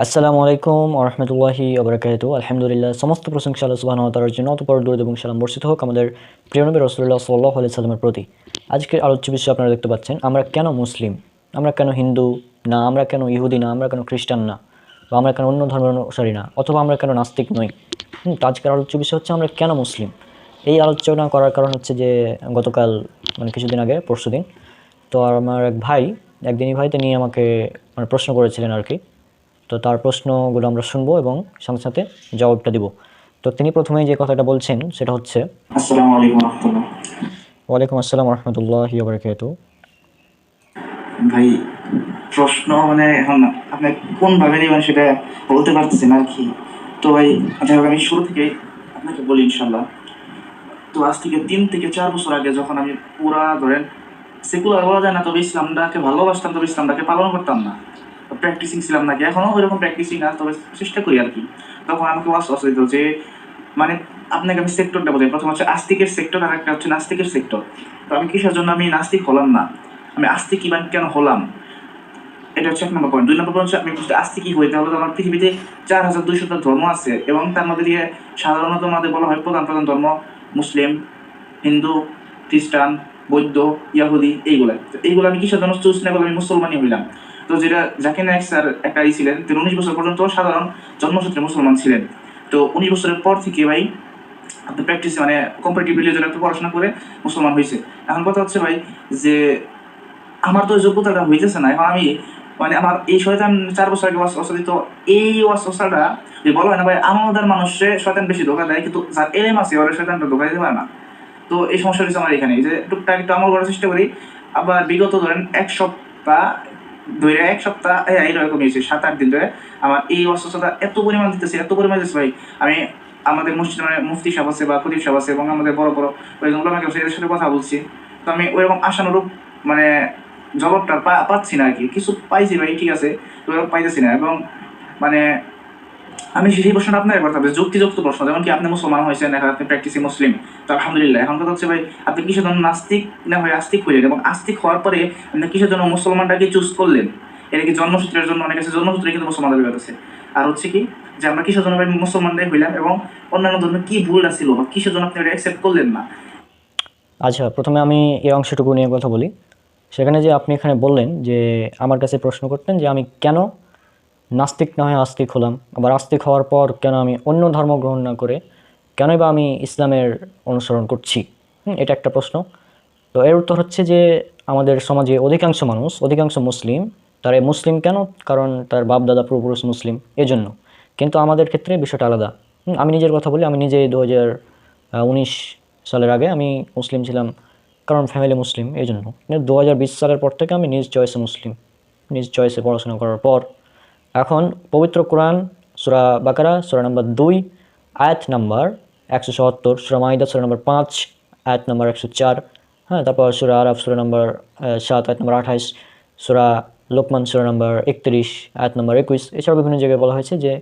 আসসালামু আলাইকুম আরহামতুল্লাহি আবরাকাতু। আলহামদুলিল্লাহ, সমস্ত প্রশংসা আল্লাহ সুবহানাহু ওয়া তাআলার জন্য। অতঃপর দরুদ এবং সালাম বর্ষিত হোক আমাদের প্রিয় নবী রাসূলুল্লাহ সাল্লাল্লাহু আলাইহি সাল্লামের প্রতি। আজকের আলোচ্য বিষয় আপনারা দেখতে পাচ্ছেন, আমরা কেন মুসলিম, আমরা কেন হিন্দু না, আমরা কেন ইহুদি না, আমরা কেন খ্রিস্টান না, বা আমরা কেন অন্য ধর্মের অনুসারী না, অথবা আমরা কেন নাস্তিক নই। তো আজকের আলোচ্য বিষয় হচ্ছে আমরা কেন মুসলিম। এই আলোচনা করার কারণ হচ্ছে যে গতকাল কিছুদিন আগে পরশুদিন তো আমার এক ভাই, একদিনই ভাই তিনি আমাকে প্রশ্ন করেছিলেন আর কি। তো তার প্রশ্নগুলো আমরা শুনবো এবং সাথে সাথে জবাবটা দিব। তো তিনি প্রথমেই যে কথাটা বলছেন সেটা হচ্ছে, আসসালামু আলাইকুম রহমতুল্লাহ। ওয়ালাইকুম আসসালাম রহমতুল্লাহি ওয়া বারাকাতুহু। ভাই, প্রশ্ন মানে এখন আপনি কোন ভাবে নেবেন সেটা বলতে পারতেছেন আর কি। তো ভাই যাই হোক, আমি শুরু থেকে আপনাকে বলি ইনশাল্লাহ। তো আজ থেকে 3 থেকে 4 বছর আগে যখন আমি পুরা ধরেন সেকুলার বলা যায় না, তবে ইসলামটাকে ভালোবাসতাম, তবে ইসলামটাকে পালন করতাম না, প্র্যাকটিসিং ছিলাম নাকি এখনো ওইরকম প্র্যাকটিসিং না, তবে চেষ্টা করি আর কি। তখন আমাকে ওয়াসওয়াসা দিত যে মানে আপনাকে আমি সেক্টরটা বলি, প্রথম হচ্ছে আস্তিকের সেক্টর আর একটা হচ্ছে নাস্তিকের সেক্টর। তো আমি কিসের জন্য আমি নাস্তিক হলাম না, আমি আস্তিক ইমান কেন হলাম, এটা হচ্ছে 1 নম্বর পয়েন্ট। 2 নম্বর পয়েন্ট হচ্ছে আমি আস্তিকই হইতে হলে তো আমার পৃথিবীতে 4200টা ধর্ম আছে, এবং তার মধ্যে দিয়ে সাধারণত আমাদের বলা হয় প্রধান প্রধান ধর্ম মুসলিম, হিন্দু, খ্রিস্টান, বৌদ্ধ, ইয়াহুদি, এইগুলো আমি কিসের জন্য চুজ না করলে আমি মুসলমানই হইলাম। তো যেটা জাকির নায়েক স্যার একাই ছিলেন, তিনি 19 বছর পর্যন্ত সাধারণ জন্মসূত্রে মুসলমান ছিলেন। তো 19 বছরের পর থেকে ভাই আপনি প্র্যাকটিস মানে কম্পারেটিভ রিলিজনে একটু পড়াশোনা করে মুসলমান হয়েছে। এখন কথা হচ্ছে ভাই যে আমার তো যোগ্যতাটা হইতেছে না, এখন আমি মানে আমার এই শয়তান 4 বছর আগে ওয়াসওয়াসা দিত, এই ওয়াসওয়াসাটা যে বলা হয় না ভাই, আমাদের মানুষে শয়তান বেশি ধোকা দেয়, কিন্তু যার এলেম আছে ওরা শয়তানটা ধোকা দিতে পারে না। তো এই সমস্যা হচ্ছে আমার এখানে, যে টুকটাক একটু আমল করার চেষ্টা করি। আবার বিগত ধরেন এক সপ্তাহ এইরকম হয়েছে, 7-8 দিন ধরে আমার এই অসুস্থতা এত পরিমাণ দিতেছে, এত পরিমাণ দিতেছে ভাই। আমি আমাদের মসজিদে মানে মুফতি সাহেব আছে বা খতিব সাহেব আছে, এবং আমাদের বড় বড় ওলামাকে এদের সাথে কথা বলছি। তো আমি ওইরকম আশানুরূপ মানে জবাবটা পাচ্ছি না আর কি। কিছু পাইছি ভাই, ঠিক আছে, তো পাইতেছি না। এবং মানে আমি সেই প্রশ্নটা আপনার করতে হবে, যুক্তিযুক্ত প্রশ্ন, যেমন কি আপনি মুসলমান হয়েছেন, এখন আপনি প্র্যাকটিসিং মুসলিম, তো আলহামদুলিল্লাহ। এখন কথা হচ্ছে ভাই, আপনি কিসের জন্য নাস্তিক না হয় আস্তিক হইলেন, এবং আস্তিক হওয়ার পরে আপনি কিসের জন্য মুসলমানটাকে চুজ করলেন। এটা কি জন্মসূত্রের জন্য? অনেক আছে জন্মসূত্রে কিন্তু মুসলমান দাবি করতেছে। আর হচ্ছে কি যে আমরা কিসের জন্য ভাই মুসলমানরাই হইলাম, এবং অন্যান্য ধর্মের কি ভুলটা ছিল বা কিসের জন্য আপনি এটা অ্যাকসেপ্ট করলেন না। আচ্ছা, প্রথমে আমি এই অংশটুকু নিয়ে কথা বলি। সেখানে যে আপনি এখানে বললেন যে আমার কাছে প্রশ্ন করতেন যে আমি কেন নাস্তিক না হয়ে আস্তিক হলাম, আবার আস্তিক হওয়ার পর কেন আমি অন্য ধর্ম গ্রহণ না করে কেনই বা আমি ইসলামের অনুসরণ করছি। এটা একটা প্রশ্ন। তো এর উত্তর হচ্ছে যে আমাদের সমাজে অধিকাংশ মানুষ, অধিকাংশ মুসলিম, তারা মুসলিম কেন, কারণ তার বাপ দাদা পূর্বপুরুষ মুসলিম, এজন্য। কিন্তু আমাদের ক্ষেত্রে বিষয়টা আলাদা। আমি নিজের কথা বলি, আমি নিজে 2019 সালের আগে আমি মুসলিম ছিলাম, কারণ ফ্যামিলি মুসলিম, এই জন্য। 2020 সালের পর থেকে আমি নিজ চয়েসে মুসলিম, নিজ চয়েসে পড়াশোনা করার পর এখন পবিত্র কোরআন সূরা বাকারা সূরা নাম্বার 2 আয়াত নাম্বার 177, সূরা মাইদা সূরা নাম্বার 5 আয়াত নাম্বার 104, হ্যাঁ, তারপর সূরা আরাফ সূরা নাম্বার 7 আয়াত নাম্বার 28, সূরা লোকমান সূরা নাম্বার 31 আয়াত নাম্বার 21, এছাড়াও বিভিন্ন জায়গায় বলা হয়েছে যে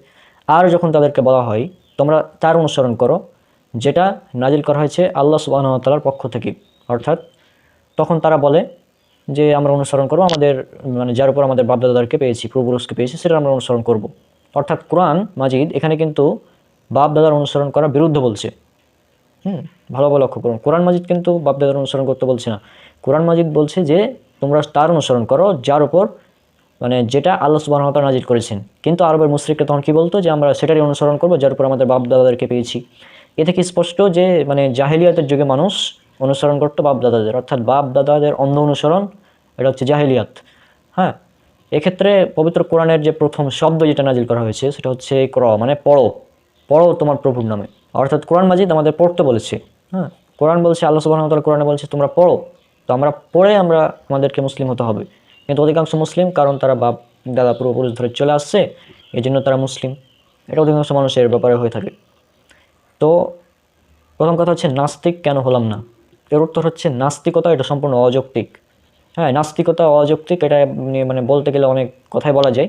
আর যখন তাদেরকে বলা হয় তোমরা তার অনুসরণ করো যেটা নাজিল করা হয়েছে আল্লাহ সুবহানাহু ওয়া তাআলার পক্ষ থেকে, অর্থাৎ তখন তারা বলে যে আমরা অনুসরণ করবো আমাদের মানে যার উপর আমাদের বাপদাদাদেরকে পেয়েছি, পূর্বপুরুষকে পেয়েছি, সেটা আমরা অনুসরণ করব। অর্থাৎ কোরআন মাজিদ এখানে কিন্তু বাপদাদার অনুসরণ করার বিরুদ্ধে বলছে। ভালোভাবে লক্ষ্য করুন, কোরআন মাজিদ কিন্তু বাপদাদার অনুসরণ করতে বলছে না। কোরআন মাজিদ বলছে যে তোমরা তার অনুসরণ করো যার উপর মানে যেটা আল্লাহ সুবহানাহু ওয়া তাআলা নাজিল করেছেন। কিন্তু আরবের মুশরিকরা তখন কি বলতো যে আমরা সেটারই অনুসরণ করবো যার উপর আমাদের বাপদাদাদেরকে পেয়েছি। এ থেকে স্পষ্ট যে মানে জাহেলিয়াতের যুগে মানুষ অনুসরণ করতো বাপদাদাদের, অর্থাৎ বাপদাদাদের অন্ধ অনুসরণ, এটা হচ্ছে জাহেলিয়াত। হ্যাঁ, এক্ষেত্রে পবিত্র কোরআনের যে প্রথম শব্দ যেটা নাজিল করা হয়েছে সেটা হচ্ছে মানে পড়ো, পড়ো তোমার প্রভুর নামে, অর্থাৎ কোরআন মাজিদ আমাদের পড়তে বলেছে। হ্যাঁ, কোরআন বলছে, আল্লাহ সুবহানাহু ওয়া তাআলা কোরআনে বলছে তোমরা পড়ো, তো আমরা পড়ে আমাদেরকে মুসলিম হতে হবে। কিন্তু অধিকাংশ মুসলিম, কারণ তারা বাপ দাদা পূর্বপুরুষ ধরে চলে আসছে, এই জন্য তারা মুসলিম। এটা অধিকাংশ মানুষের ব্যাপারে হয়ে থাকে। তো প্রথম কথা হচ্ছে নাস্তিক কেন হলাম না, এর উত্তর হচ্ছে নাস্তিকতা এটা সম্পূর্ণ অযৌক্তিক। হ্যাঁ, নাস্তিকতা অযৌক্তিক, এটা নিয়ে মানে বলতে গেলে অনেক কথাই বলা যায়।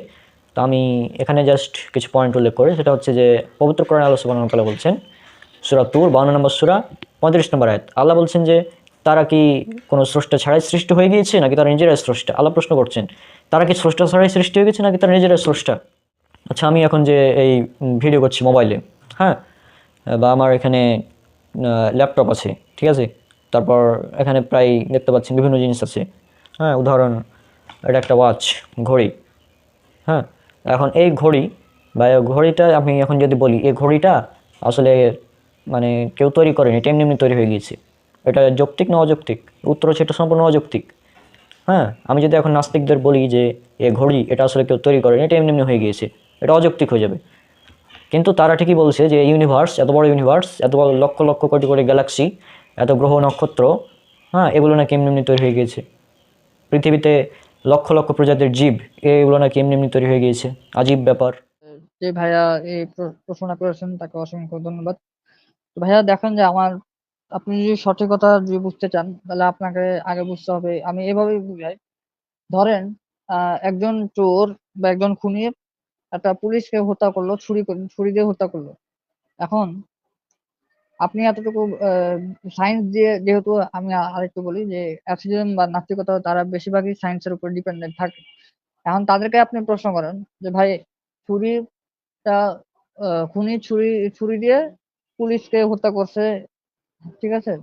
তো আমি এখানে জাস্ট কিছু পয়েন্ট উল্লেখ করি, সেটা হচ্ছে যে পবিত্র কোরআনে আল্লাহ সুবহানাহু ওয়া তাআলা বলছেন, সূরা তুর 52 নম্বর সূরা 35 নম্বর আয়াত, আল্লাহ বলছেন যে তারা কি কোনো স্রষ্টা ছাড়াই সৃষ্টি হয়ে গিয়েছে নাকি তারা নিজেরাই স্রষ্টা। আল্লাহ প্রশ্ন করছেন, তারা কি স্রষ্টা ছাড়াই সৃষ্টি হয়ে গেছে নাকি তারা নিজেরাই স্রষ্টা। আচ্ছা, আমি এখন যে এই ভিডিও করছি মোবাইলে, হ্যাঁ, বা আমার এখানে ল্যাপটপ আছে, ঠিক আছে, তারপর এখানে প্রায় দেখতে পাচ্ছেন বিভিন্ন জিনিস আছে, হ্যাঁ, উদাহরণ এটা একটা ওয়াচ, ঘড়ি, হ্যাঁ। এখন এই ঘড়ি বা এই ঘড়িটা আমি এখন যদি বলি এই ঘড়িটা আসলে মানে কেউ তৈরি করেনি, এটা এমনি এমনি তৈরি হয়ে গিয়েছে, এটা যৌক্তিক না অযৌক্তিক? উত্তর হচ্ছে এটা সম্পূর্ণ অযৌক্তিক। হ্যাঁ, আমি যদি এখন নাস্তিকদের বলি যে এ ঘড়ি এটা আসলে কেউ তৈরি করেনি, এটা এমনি এমনি হয়ে গিয়েছে, এটা অযৌক্তিক হয়ে যাবে। কিন্তু তারা ঠিকই বলছে যে ইউনিভার্স, এত বড় ইউনিভার্স, এত বড় লক্ষ লক্ষ কোটি কোটি গ্যালাক্সি, এত গ্রহ নক্ষত্র, হ্যাঁ, এগুলো নাকি এমনি এমনি তৈরি হয়ে গিয়েছে। পৃথিবীতে লক্ষ লক্ষ প্রজাতির জীব, এগুলো নাকি এমনি এমনি তৈরি হয়ে গিয়েছে। আজীব ব্যাপার। যে ভাইয়া এই প্রশ্নটা করেছেন তাকে অসংখ্য ধন্যবাদ। তো ভাইয়া দেখেন যে আপনি যদি সঠিকতা যদি বুঝতে চান তাহলে আপনাকে আগে বুঝতে হবে, আমি এভাবেই বুঝাই। ধরেন একজন চোর বা একজন খুনি একটা পুলিশকে হত্যা করলো, ছুরি দিয়ে হত্যা করলো। এখন আপনি এতটুকু সায়েন্স দিয়ে, যেহেতু আমি আরেকটু বলি যে অ্যাথিজম বা নাস্তিকতা তারা বেশিরভাগই সায়েন্সের উপর ডিপেন্ডেন্ট থাকে। এখন তাদেরকে আপনি প্রশ্ন করেন যে ভাই ছুরিটা খুনি ছুরি দিয়ে পুলিশকে হত্যা করছে, ঠিক আছে?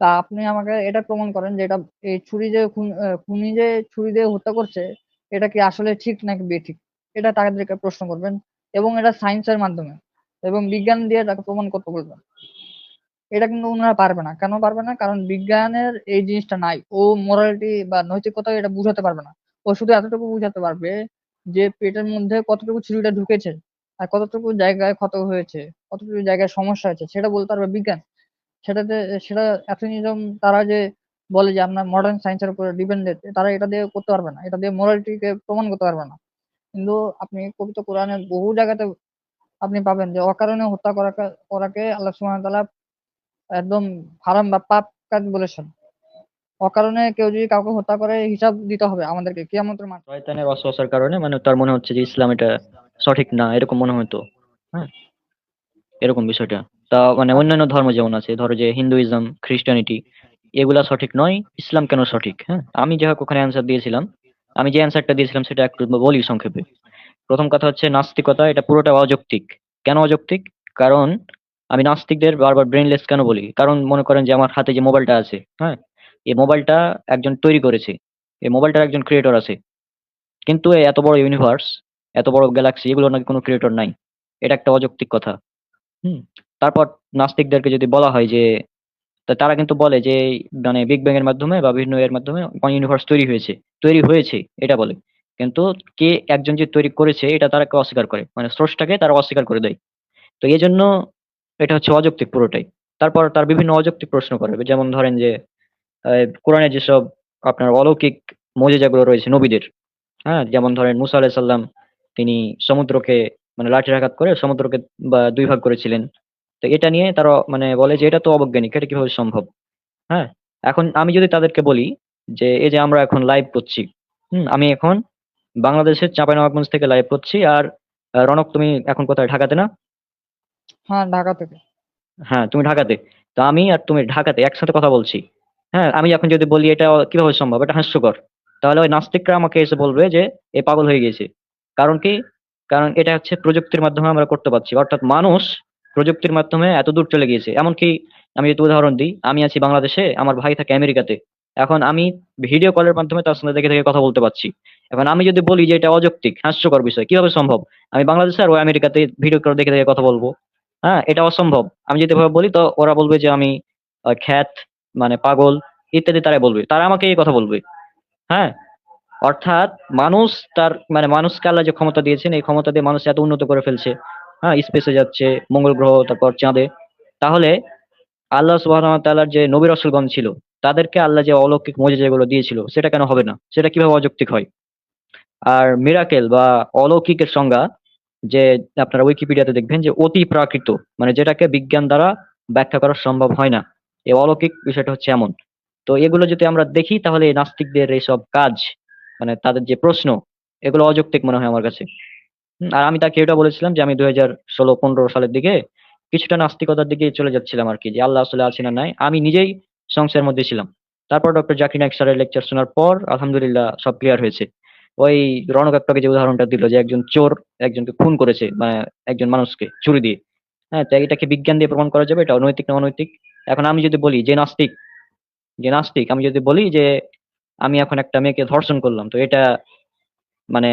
তা আপনি আমাকে এটা প্রমাণ করেন যে এই খুনি যে ছুরি দিয়ে হত্যা করছে এটা কি আসলে ঠিক নাকি বেঠিক? এটা তাদেরকে প্রশ্ন করবেন এবং এটা সায়েন্সের মাধ্যমে এবং বিজ্ঞান দিয়ে তাকে প্রমাণ করতে বলবেন। এটা কিন্তু উনারা পারবে না। কেন পারবে না? কারণ বিজ্ঞানের এই জিনিসটা নাই। ও মোরালিটি বা নৈতিকতা এটা বুঝাতে পারবে না। ও শুধু এতটুকু বুঝাতে পারবে যে পেটের মধ্যে কতটুকু ছুরিটা ঢুকেছে আর কতটুকু জায়গায় ক্ষত হয়েছে, কতটুকু জায়গায় সমস্যা হয়েছে সেটা বলতে পারবে বিজ্ঞান। সেটাতে সেটা অ্যাথিনিজম তারা যে বলে যে আমরা মডার্ন সায়েন্সের উপর ডিপেন্ডেন্ট, তারা এটা দিয়ে করতে পারবে না। এটা দিয়ে মোরালিটিকে প্রমাণ করতে পারবে না। কিন্তু আপনি পবিত্র কোরআনের বহু জায়গাতে আপনি পাবেন যে অকারণে হত্যা করাকে আল্লাহ সুবহানাহু ওয়া তাআলা একদম হারাম বা পাপ কাজ বলেছেন। অকারণে কেউ যদি কাউকে হত্যা করে হিসাব দিতে হবে আমাদেরকে কিয়ামতের মাঠে। শয়তানের ওয়াসওয়াসার কারণে মানে তার মনে হচ্ছে যে ইসলাম এটা সঠিক না, এরকম মনে হতো। হ্যাঁ, এরকম বিষয়টা। তা মানে আচ্ছা, অন্যান্য ধর্ম যেমন আছে, ধরো যে হিন্দুইজম, খ্রিস্টানিটি, এগুলা সঠিক নয়, ইসলাম কেন সঠিক? হ্যাঁ, আমি যাই হোক ওখানে অ্যান্সার দিয়েছিলাম। আমি যে অ্যান্সারটা দিয়েছিলাম সেটা একটু বলি সংক্ষেপে। প্রথম কথা হচ্ছে নাস্তিকতা এটা পুরোটা অযৌক্তিক। কেন অযৌক্তিক? কারণ আমি নাস্তিকদের বারবার ব্রেনলেস কেন বলি, কারণ মনে করেন যে আমার হাতে যে মোবাইলটা আছে, হ্যাঁ, এই মোবাইলটা একজন তৈরি করেছে, এই মোবাইলটার একজন ক্রিয়েটর আছে, কিন্তু এই এত বড় ইউনিভার্স, এত বড় গ্যালাক্সি, এগুলো নাকি কোনো ক্রিয়েটর নাই। এটা একটা অযৌক্তিক কথা। হুম। তারপর নাস্তিকদেরকে যদি বলা হয় যে তারা কিন্তু বলে যে মানে বিগ ব্যাং এর মাধ্যমে বা বিভিন্ন এর মাধ্যমে ইউনিভার্স তৈরি হয়েছে এটা বলে, কিন্তু কে একজন যে তৈরি করেছে এটা তারা অস্বীকার করে, মানে স্রষ্টাকে তারা অস্বীকার করে দেয়। তো এই জন্য এটা হচ্ছে অযৌক্তিক পুরোটাই। তারপর তার বিভিন্ন অযৌক্তিক প্রশ্ন করে, যেমন ধরেন যে কোরআনে যেসব আপনার অলৌকিক মুজিজাগুলো রয়েছে নবীদের, হ্যাঁ, যেমন ধরেন মুসা আলাইহিস সালাম, তিনি সমুদ্রকে মানে লাঠির আঘাত করে সমুদ্রকে বা দুই ভাগ করেছিলেন। তো এটা নিয়ে তারা মানে বলে যে এটা তো অবৈজ্ঞানিক, এটা কিভাবে সম্ভব? হ্যাঁ, এখন আমি যদি তাদেরকে বলি যে এই যে আমরা এখন লাইভ করছি, আমি এখন বাংলাদেশের চাঁপাইনবাবগঞ্জ থেকে লাইভ করছি, আর রনক তুমি এখন কোথায়, ঢাকাতে না? হ্যাঁ, ঢাকা থেকে। হ্যাঁ, তুমি ঢাকাতে। তো আমি আর তুমি ঢাকাতে একসাথে কথা বলছি। হ্যাঁ, আমি এখন যদি বলি এটা কিভাবে সম্ভব, এটা হাস্যকর, তাহলে ওই নাস্তিকরা আমাকে এসে বলবে যে এ পাগল হয়ে গেছে। কারণ কি? কারণ এটা হচ্ছে প্রযুক্তির মাধ্যমে আমরা করতে পারছি, অর্থাৎ মানুষ প্রযুক্তির মাধ্যমে এত দূর চলে গিয়েছে। এমনকি আমি যদি উদাহরণ দিই, আমি আছি বাংলাদেশে, আমার ভাই থাকে আমেরিকাতে। এখন আমি ভিডিও কলের মাধ্যমে তার সঙ্গে দেখে দেখে কথা বলতে পারছি। এখন আমি যদি বলি যে এটা অযৌক্তিক, হাস্যকর বিষয়, কিভাবে সম্ভব? আমি বাংলাদেশে আর ওই আমেরিকাতে ভিডিও কল দেখে দেখে কথা বলবো। হ্যাঁ, এটা অসম্ভব। আমি যদি এভাবে বলি তো ওরা বলবে যে আমি খ্যাত, মানে পাগল ইত্যাদি, তারাই বলবে, তারা আমাকে এই কথা বলবে। হ্যাঁ, অর্থাৎ মানুষ তার মানে মানুষকে আল্লাহ যে ক্ষমতা দিয়েছেন, এই ক্ষমতা দিয়ে মানুষ এত উন্নত করে ফেলছে, হ্যাঁ, স্পেসে যাচ্ছে, মঙ্গল গ্রহ, তারপর চাঁদে। তাহলে আল্লাহ সুবহানাহু ওয়া তাআলার যে নবী রাসূলগণ ছিল, তাদেরকে আল্লাহ যে অলৌকিক মুজিজা যেগুলো দিয়েছিল সেটা কেন হবে না? সেটা কিভাবে অযৌক্তিক হয়? আর মিরাকেল বা অলৌকিকের সংজ্ঞা, যে আপনারা উইকিপিডিয়াতে দেখবেন যে অতি প্রাকৃত, মানে যেটাকে বিজ্ঞান দ্বারা ব্যাখ্যা করা সম্ভব হয় না, এই অলৌকিক বিষয়টা হচ্ছে এমন। তো এগুলো যদি আমরা দেখি তাহলে এই নাস্তিকদের এইসব কাজ, মানে তাদের যে প্রশ্ন, এগুলো অযৌক্তিক মনে হয় আমার কাছে। আর আমি তাকে এটা বলেছিলাম যে আমি 2016-15 সালের দিকে কিছুটা নাস্তিকতার দিকে চলে যাচ্ছিলাম আর কি, যে আল্লাহ আসলে আছে না নাই, আমি নিজেই সংশয়ের মধ্যে ছিলাম। তারপর ডক্টর জাকির নায়েক স্যারের লেকচার শোনার পর আলহামদুলিল্লাহ সব ক্লিয়ার হয়েছে। ওই রণক একটাকে যে উদাহরণটা দিল যে একজন চোর একজনকে খুন করেছে, মানে একজন মানুষকে ছুরি দিয়ে, হ্যাঁ, তো এটাকে বিজ্ঞান দিয়ে প্রমাণ করা যাবে এটা অনৈতিক না অনৈতিক? এখন আমি যদি বলি যে নাস্তিক আমি যদি বলি যে আমি এখন একটা মেয়েকে ধর্ষণ করলাম, তো এটা মানে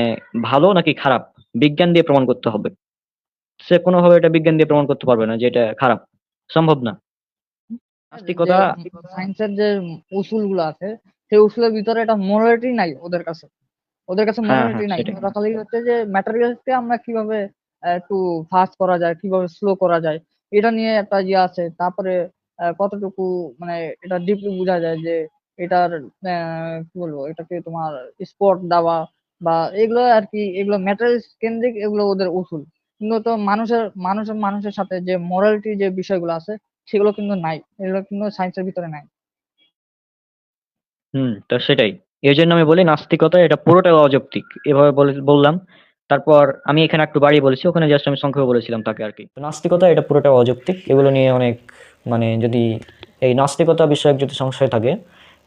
ভালো নাকি খারাপ, বিজ্ঞান দিয়ে প্রমাণ করতে হবে। সে কোনোভাবে এটা বিজ্ঞান দিয়ে প্রমাণ করতে পারবে না যে এটা খারাপ, সম্ভব না। যে নাস্তিকতা। সায়েন্সের যে উসুল গুলো আছে, সেই উসুলের ভিতরে একটা মোরালিটি নাই ওদের কাছে। ওদের কাছে হ্যাঁ, হ্যাঁ, মোরালিটি নাই। সেটাই। ওরা খালি হচ্ছে যে ম্যাটেরিয়ালসকে আমরা কিভাবে একটু ফাস্ট করা যায়, কিভাবে স্লো করা যায়, এটা নিয়ে একটা ইয়ে আছে। তারপরে কতটুকু মানে এটা ডিপলি বোঝা যায় যে এটার কি বলবো, এটাকে তোমার স্পট দেওয়া বা এগুলো আর কি, এগুলো ম্যাটেরিয়ালস কেন্দ্রিক, এগুলো ওদের উসুল। কিন্তু তো মানুষের সাথে যে মোরালিটি যে বিষয়গুলো আছে, সেগুলো কিন্তু নাই। এগুলো কিন্তু সায়েন্সের ভিতরে নাই। তো সেটাই। এই জন্য আমি বলি নাস্তিকতা এটা পুরোটাই অযৌক্তিক, এভাবে বললাম। তারপর আমি এখানে একটু বাড়িয়ে বলেছি, ওখানে জাস্ট আমি সংক্ষেপে বলেছিলাম তাকে আর কি। তো নাস্তিকতা এটা পুরোটা অযৌক্তিক, এগুলো নিয়ে অনেক মানে যদি এই নাস্তিকতা বিষয়ক যদি সংশয় থাকে,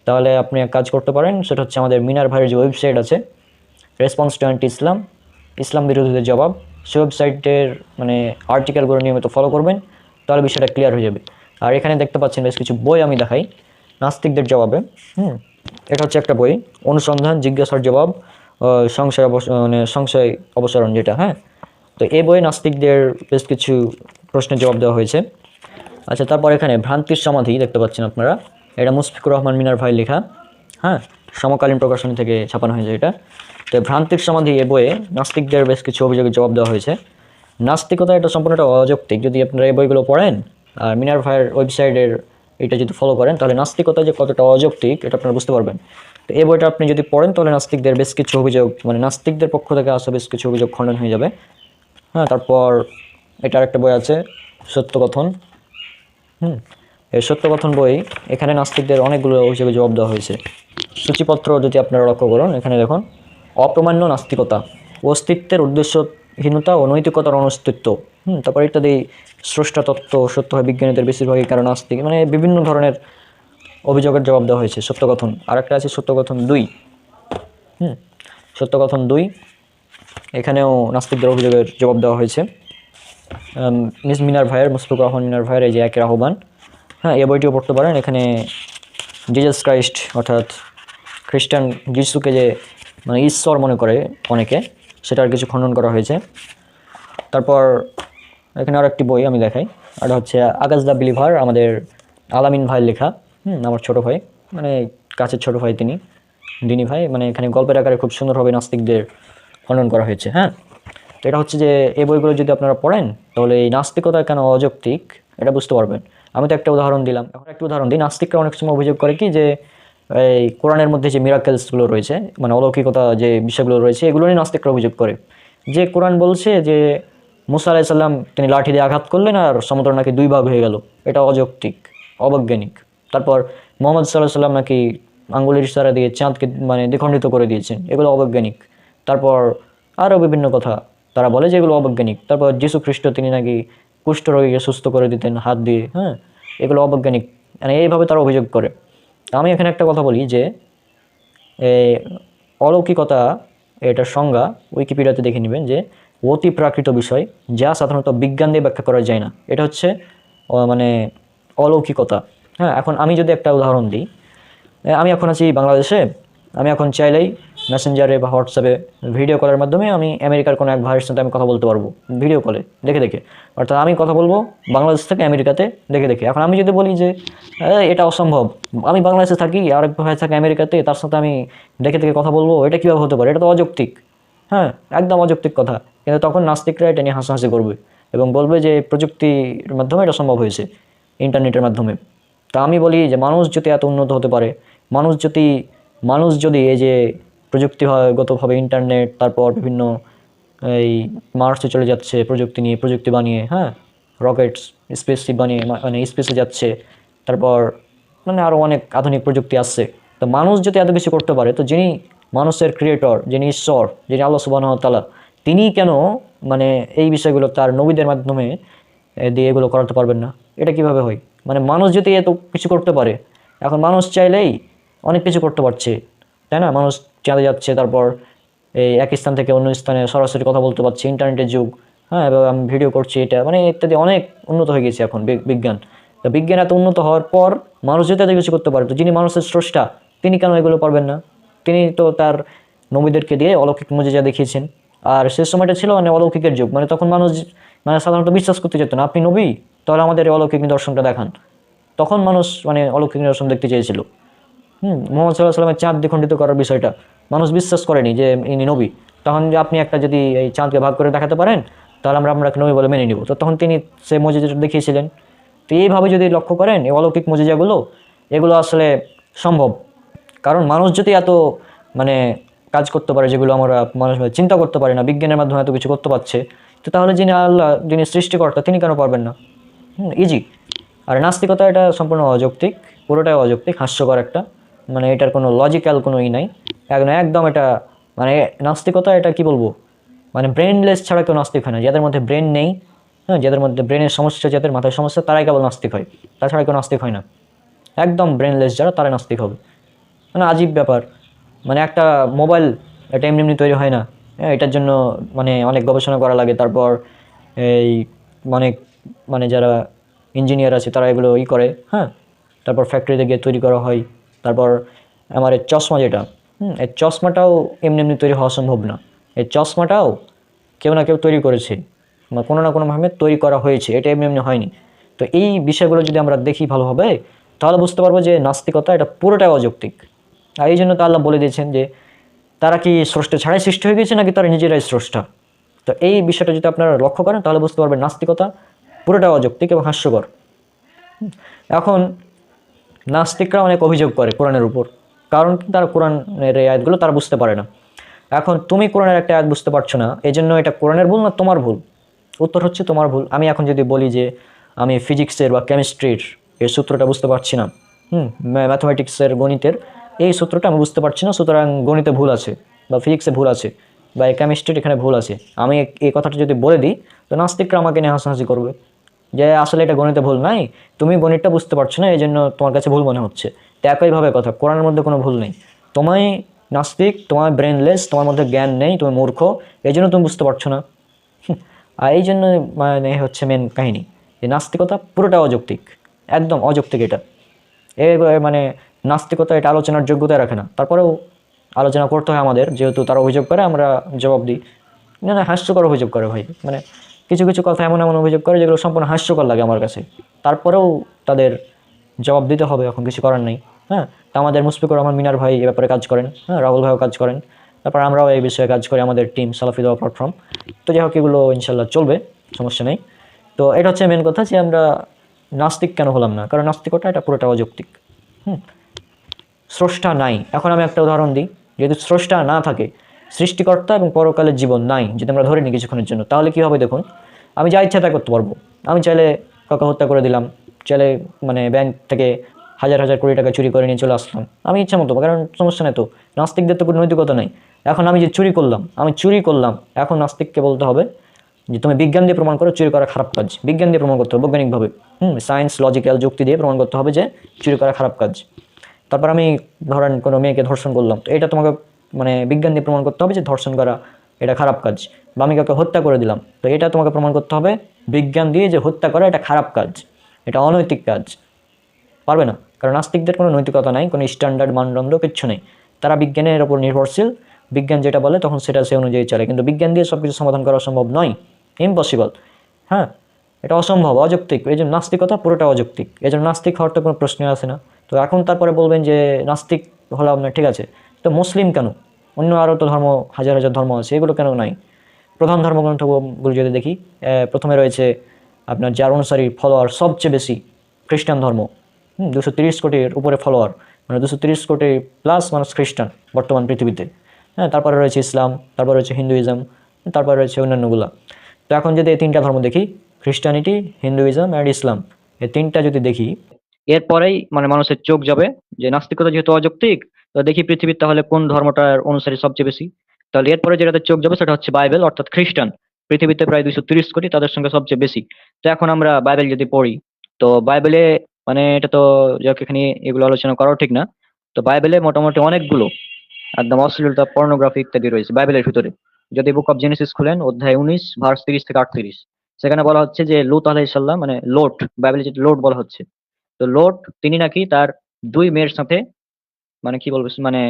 তাহলে আপনি এক কাজ করতে পারেন, সেটা হচ্ছে আমাদের মিনার ভাইয়ের যে ওয়েবসাইট আছে, রেসপন্স টু অ্যান্টি ইসলাম, ইসলাম বিরোধীদের জবাব, সেই ওয়েবসাইটের মানে আর্টিকেলগুলো নিয়মিত ফলো করবেন, তাহলে বিষয়টা ক্লিয়ার হয়ে যাবে। আর এখানে দেখতে পাচ্ছেন বেশ কিছু বই আমি দেখাই নাস্তিকদের জবাবে। হুম এটা হচ্ছে একটা বই, অনুসন্ধান জিজ্ঞাসার জবাব, মানে সংশয় অবসারণ যেটা, হ্যাঁ। তো এই বইয়ে নাস্তিকদের বেশ কিছু প্রশ্নের জবাব দেওয়া হয়েছে। আচ্ছা, তারপর এখানে ভ্রান্তির সমাধি দেখতে পাচ্ছেন আপনারা, এটা মুশফিকুর রহমান মিনার ভাই লেখা, হ্যাঁ, সমকালীন প্রকাশনী থেকে ছাপানো হয়েছে এটা। তো ভ্রান্তির সমাধি এ বইয়ে নাস্তিকদের বেশ কিছু অভিযোগের জবাব দেওয়া হয়েছে। নাস্তিকতা এটা সম্পূর্ণটা অযৌক্তিক, যদি আপনারা এই বইগুলো পড়েন আর মিনার ভাইয়ের ওয়েবসাইটের এটা যদি ফলো করেন, তাহলে নাস্তিকতা যে কতটা অযৌক্তিক এটা আপনারা বুঝতে পারবেন। তো এই বইটা আপনি যদি পড়েন, তাহলে নাস্তিকদের বেশ কিছু অভিযোগ, মানে নাস্তিকদের পক্ষ থেকে আসা বেশ কিছু অভিযোগ খণ্ডন হয়ে যাবে। হ্যাঁ, তারপর এটার একটা বই আছে সত্যকথন। এই সত্যকথন বই, এখানে নাস্তিকদের অনেকগুলো অভিযোগের জবাব দেওয়া হয়েছে। সূচিপত্র যদি আপনারা লক্ষ্য করুন, এখানে দেখুন, অপ্রমাণ্য নাস্তিকতা, অস্তিত্বের উদ্দেশ্যহীনতা ও নৈতিকতার অনস্তিত্ব, তারপর ইত্যাদি, স্রষ্টা তত্ত্ব সত্য হয় বিজ্ঞানীদের বেশিরভাগই কারণ নাস্তিক, মানে বিভিন্ন ধরনের অভিযোগের জবাব দেওয়া হয়েছে সত্যকথন। আর একটা আছে সত্যকথন 2। সত্যকথন 2, এখানেও নাস্তিকদের অভিযোগের জবাব দেওয়া হয়েছে। মিস মিনার ভাইয়ের, মুশফিকুর রহমান মিনার ভাইয়ের এই যে একের আহ্বান, হ্যাঁ, এই বইটিও পড়তে পারেন। এখানে জিজাস ক্রাইস্ট অর্থাৎ খ্রিস্টান যিশুকে যে মানে ঈশ্বর মনে করে অনেকে, সেটার কিছু খণ্ডন করা হয়েছে। তারপর এখানে আরও একটি বই আমি দেখাই, আর হচ্ছে আগাজ দ্য বিলিভার, আমাদের আলামিন ভাইয়ের লেখা। আমার ছোট ভাই, মানে কাছের ছোট ভাই তিনি, দিনী ভাই। মানে এখানে গল্পের আকারে খুব সুন্দরভাবে নাস্তিকদের খণ্ডন করা হয়েছে। হ্যাঁ, তো এটা হচ্ছে যে এই বইগুলো যদি আপনারা পড়েন, তাহলে এই নাস্তিকতা কেন অযৌক্তিক এটা বুঝতে পারবেন। আমি তো একটা উদাহরণ দিলাম, এখন একটা উদাহরণ দিই। নাস্তিকরা অনেক সময় অভিযোগ করে কি যে এই কোরআনের মধ্যে যে মিরাকেলসগুলো রয়েছে, মানে অলৌকিকতা যে বিষয়গুলো রয়েছে, এগুলো নিয়ে নাস্তিকরা অভিযোগ করে যে কোরআন বলছে যে মুসা আলাইহিস সালাম তিনি লাঠি দিয়ে আঘাত করলেন আর সমুদ্র নাকি 2 ভাগ হয়ে গেল, এটা অযৌক্তিক, অবৈজ্ঞানিক। তারপর মোহাম্মদ সাল্লাহ সাল্লাম নাকি আঙ্গুলের ইশারা দিয়ে চাঁদকে মানে দ্বিখণ্ডিত করে দিয়েছেন, এগুলো অবৈজ্ঞানিক। তারপর আরও বিভিন্ন কথা তারা বলে যে এগুলো অবৈজ্ঞানিক। তারপর যীশু খ্রিস্ট তিনি নাকি কুষ্ঠরোগীকে সুস্থ করে দিতেন হাত দিয়ে, হ্যাঁ, এগুলো অবৈজ্ঞানিক, মানে এইভাবে তারা অভিযোগ করে। আমি এখানে একটা কথা বলি যে এই অলৌকিকতা, এটার সংজ্ঞা উইকিপিডিয়াতে দেখে নেবেন যে অতি প্রাকৃত বিষয় যা সাধারণত বিজ্ঞান দিয়ে ব্যাখ্যা করা যায় না, এটা হচ্ছে মানে অলৌকিকতা। হ্যাঁ, এখন আমি যদি একটা উদাহরণ দিই, আমি এখন আছি বাংলাদেশে, আমি এখন চাইলেই মেসেঞ্জারে বা হোয়াটসঅ্যাপে ভিডিও কলের মাধ্যমে আমি আমেরিকার কোনো এক ভাইয়ের সাথে আমি কথা বলতে পারবো, ভিডিও কলে দেখে দেখে। অর্থাৎ আমি কথা বলবো বাংলাদেশ থেকে আমেরিকাতে দেখে দেখে। এখন আমি যদি বলি যে এটা অসম্ভব, আমি বাংলাদেশে থাকি, আরেক ভাই থাকে আমেরিকাতে, তার সাথে আমি দেখে দেখে কথা বলবো, এটা কীভাবে হতে পারে, এটা তো অযৌক্তিক। হ্যাঁ, একদম অযৌক্তিক কথা। কিন্তু তখন নাস্তিকরা এটা নিয়ে হাসাহাসি করবে এবং বলবে যে প্রযুক্তির মাধ্যমে এটা সম্ভব হয়েছে, ইন্টারনেটের মাধ্যমে। তা আমি বলি যে মানুষ যদি এত উন্নত হতে পারে, মানুষ যদি এই যে প্রযুক্তিগতভাবে ইন্টারনেট, তারপর বিভিন্ন এই মার্সে চলে যাচ্ছে প্রযুক্তি বানিয়ে, হ্যাঁ, রকেটস, স্পেসশিপ বানিয়ে মানে স্পেসে যাচ্ছে, তারপর মানে আরও অনেক আধুনিক প্রযুক্তি আসছে। তো মানুষ যদি এত কিছু করতে পারে, তো যিনি মানুষের ক্রিয়েটর, যিনি ঈশ্বর, যিনি আল্লাহ সুবহানাহু ওয়া তাআলা, তিনি কেন মানে এই বিষয়গুলো তার নবীদের মাধ্যমে দিয়ে এগুলো করাতে পারবেন না? এটা কিভাবে হয়? মানে মানুষ যদি এত কিছু করতে পারে, এখন মানুষ চাইলেই অনেক কিছু করতে পারছে, তাই না? মানুষ চাঁদে যাচ্ছে, তারপর এই এক স্থান থেকে অন্য স্থানে সরাসরি কথা বলতে পারছি, ইন্টারনেটের যুগ, হ্যাঁ, এবং আমি ভিডিও করছি, এটা মানে ইত্যাদি অনেক উন্নত হয়ে গেছে এখন বিজ্ঞান। তো বিজ্ঞান এত উন্নত হওয়ার পর মানুষ যদি এত কিছু করতে পারে, তো যিনি মানুষের স্রষ্টা তিনি কেন এগুলো পারবেন না? তিনি তো তার নবীদেরকে দিয়ে অলৌকিক মুজিজা দেখিয়েছেন। আর সে সময়টা ছিল মানে অলৌকিকের যুগ, মানে তখন মানুষ মানে সাধারণত বিশ্বাস করতে যেত না, আপনি নবী, তাহলে আমাদের এই অলৌকিক নিদর্শনটা দেখান। তখন মানুষ মানে অলৌকিক নিদর্শন দেখতে চেয়েছিল। মোহাম্মদ সাল্লাহ সাল্লামের চাঁদ দ্বিখণ্ডিত করার বিষয়টা মানুষ বিশ্বাস করেনি যে ইনি নবী। তখন যে আপনি একটা যদি এই চাঁদকে ভাগ করে দেখাতে পারেন, তাহলে আমরা আপনাকে নবী বলে মেনে নিব। তো তখন তিনি সে মজিজাটা দেখিয়েছিলেন। তো এইভাবে যদি লক্ষ্য করেন এই অলৌকিক মজিজাগুলো, এগুলো আসলে সম্ভব। কারণ মানুষ যদি এত মানে কাজ করতে পারে যেগুলো আমরা মানুষ চিন্তা করতে পারি না, বিজ্ঞানের মাধ্যমে এত কিছু করতে পারছে, তো তাহলে যিনি আল্লাহ, যিনি সৃষ্টিকর্তা, তিনি কেন পারবেন না? ইজি। আর নাস্তিকতা এটা সম্পূর্ণ অযৌক্তিক, পুরোটাই অযৌক্তিক, হাস্যকর একটা, মানে এটার কোনো লজিক্যাল কোনো নাই একদম। এটা মানে নাস্তিকতা, এটা কি বলবো, মানে ব্রেনলেস ছাড়া কেউ নাস্তিক হয় না। যাদের মধ্যে ব্রেন নেই, হ্যাঁ, যাদের মধ্যে ব্রেনের সমস্যা, যাদের মাথায় সমস্যা, তারাই কেবল নাস্তিক হয়, তাছাড়া কেউ নাস্তিক হয় না। একদম ব্রেনলেস যারা, তারা নাস্তিক হবে। মানে আজীব ব্যাপার। মানে একটা মোবাইল এটা এমনি এমনি তৈরি হয় না, হ্যাঁ, এটার জন্য মানে অনেক গবেষণা করা লাগে। তারপর এই অনেক মানে যারা ইঞ্জিনিয়ার আছে তারা এগুলো করে, হ্যাঁ, তারপর ফ্যাক্টরিতে গিয়ে তৈরি করা হয়। তারপর আমার এই চশমা যেটা, এই চশমাটাও এমনি এমনি তৈরি হওয়া সম্ভব না। এই চশমাটাও কেউ না কেউ তৈরি করেছে, বা কোনো না কোনোভাবে তৈরি করা হয়েছে, এটা এমনি এমনি হয়নি। তো এই বিষয়গুলো যদি আমরা দেখি ভালোভাবে, তাহলে বুঝতে পারবো যে নাস্তিকতা এটা পুরোটাই অযৌক্তিক। আর এই জন্য তো আল্লাহ বলে দিয়েছেন যে তারা কি স্রষ্টা ছাড়াই সৃষ্টি হয়ে গেছে, নাকি তারা নিজেরাই স্রষ্টা। তো এই বিষয়টা যদি আপনারা লক্ষ্য করেন, তাহলে বুঝতে পারবেন নাস্তিকতা পুরোটাই অযৌক্তিক এবং হাস্যকর। এখন নাস্তিকরা অনেক অভিযোগ করে কোরআনের উপর, কারণ কি, তারা কোরআনের এই আয়াতগুলো তারা বুঝতে পারে না। এখন তুমি কোরআনের একটা আয়াত বুঝতে পারছো না, এই জন্য এটা কোরআনের ভুল না তোমার ভুল? উত্তর হচ্ছে তোমার ভুল। আমি এখন যদি বলি যে আমি ফিজিক্সের বা কেমিস্ট্রির এই সূত্রটা বুঝতে পারছি না, ম্যাথমেটিক্সের গণিতের এই সূত্রটা আমি বুঝতে পারছি না, সুতরাং গণিতে ভুল আছে, বা ফিজিক্সে ভুল আছে, বা এই কেমিস্ট্রির এখানে ভুল আছে, আমি এই কথাটা যদি বলে দিই, তো নাস্তিকরা আমাকে নিয়ে হাসাহাসি করবে যে আসলে এটা গণিতে ভুল নাই, তুমি গণিতটা বুঝতে পারছো না, এই জন্য তোমার কাছে ভুল মনে হচ্ছে। তো একইভাবে কথা, কোরআনের মধ্যে কোনো ভুল নেই। তোমায় নাস্তিক, তোমার ব্রেনলেস, তোমার মধ্যে জ্ঞান নেই, তুমি মূর্খ, এই জন্য তুমি বুঝতে পারছো না। আর এই জন্য মানে হচ্ছে মেন কাহিনী, যে নাস্তিকতা পুরোটা অযৌক্তিক, একদম অযৌক্তিক এটা। মানে নাস্তিকতা এটা আলোচনার যোগ্যতা রাখে না। তারপরেও আলোচনা করতে হয় আমাদের, যেহেতু তারা অভিযোগ করে, আমরা জবাব দিই। না না, হাস্যকর অভিযোগ করে ভাই, মানে কিছু কিছু কথা এমন এমন অভিযোগ করে যেগুলো সম্পূর্ণ হাস্যকর লাগে আমার কাছে। তারপরেও তাদের জবাব দিতে হবে, এখন কিছু করার নেই। হ্যাঁ, তা আমাদের মুশফিকুর রহমান মিনার ভাই এ ব্যাপারে কাজ করেন, হ্যাঁ, রাহুল ভাইও কাজ করেন, তারপর আমরাও এই বিষয়ে কাজ করি, আমাদের টিম সালাফি দাওয়া প্ল্যাটফর্ম। তো যাই হোক, এগুলো ইনশাল্লাহ চলবে, সমস্যা নেই। তো এটা হচ্ছে মেন কথা, যে আমরা নাস্তিক কেন হলাম না, কারণ নাস্তিকতা এটা পুরোটা অযৌক্তিক। স্রষ্টা নাই। এখন আমি একটা উদাহরণ দিই, যেহেতু স্রষ্টা না থাকে, সৃষ্টিকর্তা এবং পরকালের জীবন নাই যদি আমরা ধরে নিই কিছুক্ষণের জন্য, তাহলে কী হবে দেখুন। আমি যা ইচ্ছা তা করতে পারবো। আমি চাইলে কাউকে হত্যা করে দিলাম, চাইলে মানে ব্যাংক থেকে হাজার হাজার কোটি টাকা চুরি করে নিয়ে চলে আসলাম আমি ইচ্ছা মতো, কারণ সমস্যা নেই তো। নাস্তিকদের তো কোনো নৈতিকতা নেই। এখন আমি যে চুরি করলাম, এখন নাস্তিককে বলতে হবে যে তুমি বিজ্ঞান দিয়ে প্রমাণ করো চুরি করা খারাপ কাজ। বিজ্ঞান দিয়ে প্রমাণ করতে হবে, বৈজ্ঞানিকভাবে, সায়েন্স লজিক্যাল যুক্তি দিয়ে প্রমাণ করতে হবে যে চুরি করা খারাপ কাজ। তারপর আমি ধরেন কোনো মেয়েকে ধর্ষণ করলাম, তো এটা তোমাকে মানে বিজ্ঞান দিয়ে প্রমাণ করতে হবে যে ধর্ষণ করা এটা খারাপ কাজ। বা আমি কাউকে হত্যা করে দিলাম, তো এটা তোমাকে প্রমাণ করতে হবে বিজ্ঞান দিয়ে যে হত্যা করা এটা খারাপ কাজ, এটা অনৈতিক কাজ। পারবে না, কারণ নাস্তিকদের কোনো নৈতিকতা নাই, কোনো স্ট্যান্ডার্ড মানদণ্ড কিচ্ছু নেই। তারা বিজ্ঞানের ওপর নির্ভরশীল, বিজ্ঞান যেটা বলে তখন সেটা সে অনুযায়ী চলে, কিন্তু বিজ্ঞান দিয়ে সব কিছু সমাধান করা সম্ভব নয়, ইম্পসিবল। হ্যাঁ, এটা অসম্ভব, অযৌক্তিক। এই জন্য নাস্তিকতা পুরোটা অযৌক্তিক, এই জন্য নাস্তিক হওয়ার তো কোনো প্রশ্নই আসে না। তো এখন তারপরে বলবেন যে নাস্তিক হলাম না, ঠিক আছে, তো মুসলিম কেন? অন্য আরও তো ধর্ম, হাজার হাজার ধর্ম আছে, এগুলো কেন নাই? প্রধান ধর্মগ্রন্থগুলো যদি দেখি, প্রথমে রয়েছে আপনার যার অনুসারী ফলোয়ার সবচেয়ে বেশি খ্রিস্টান ধর্ম। 230 কোটির উপরে ফলোয়ার, মানে 230 কোটি প্লাস মানুষ খ্রিস্টান বর্তমান পৃথিবীতে। হ্যাঁ, তারপরে রয়েছে ইসলাম, তারপরে রয়েছে হিন্দুইজম, তারপরে রয়েছে অন্যান্যগুলা। তো এখন যদি এই তিনটা ধর্ম দেখি, খ্রিস্টানিটি, হিন্দুইজম অ্যান্ড ইসলাম, এই তিনটা যদি দেখি, এরপরেই মানে মানুষের চোখ যাবে যে নাস্তিকতা যেহেতু অযৌক্তিক, তো দেখি পৃথিবীর তাহলে কোন ধর্মটার অনুসারী সবচেয়ে বেশি। তাহলে এরপরে যেটাতে চোখ যাবে সেটা হচ্ছে বাইবেল, অর্থাৎ খ্রিস্টান। পৃথিবীতে প্রায় 230 কোটি, তাদের সঙ্গে সবচেয়ে বেশি। তো এখন আমরা বাইবেল যদি পড়ি, তো বাইবেলে মানে এটা তো যাক এখানে এগুলো আলোচনা করাও ঠিক না, তো বাইবেলে মোটামুটি অনেকগুলো একদম অশ্লীলতা, পর্নোগ্রাফি ইত্যাদি রয়েছে বাইবেলের ভিতরে। যদি বুক অফ জেনেসিস খুলেন অধ্যায় 19 ভার্স 30 থেকে 38, সেখানে বলা হচ্ছে যে লূত আলাইহিস সালাম মানে লোট, বাইবেলে যেটা লোট বলা হচ্ছে, তো লোট তিনি নাকি তার 2 মেয়ের সাথে মানে কি বলবো মানে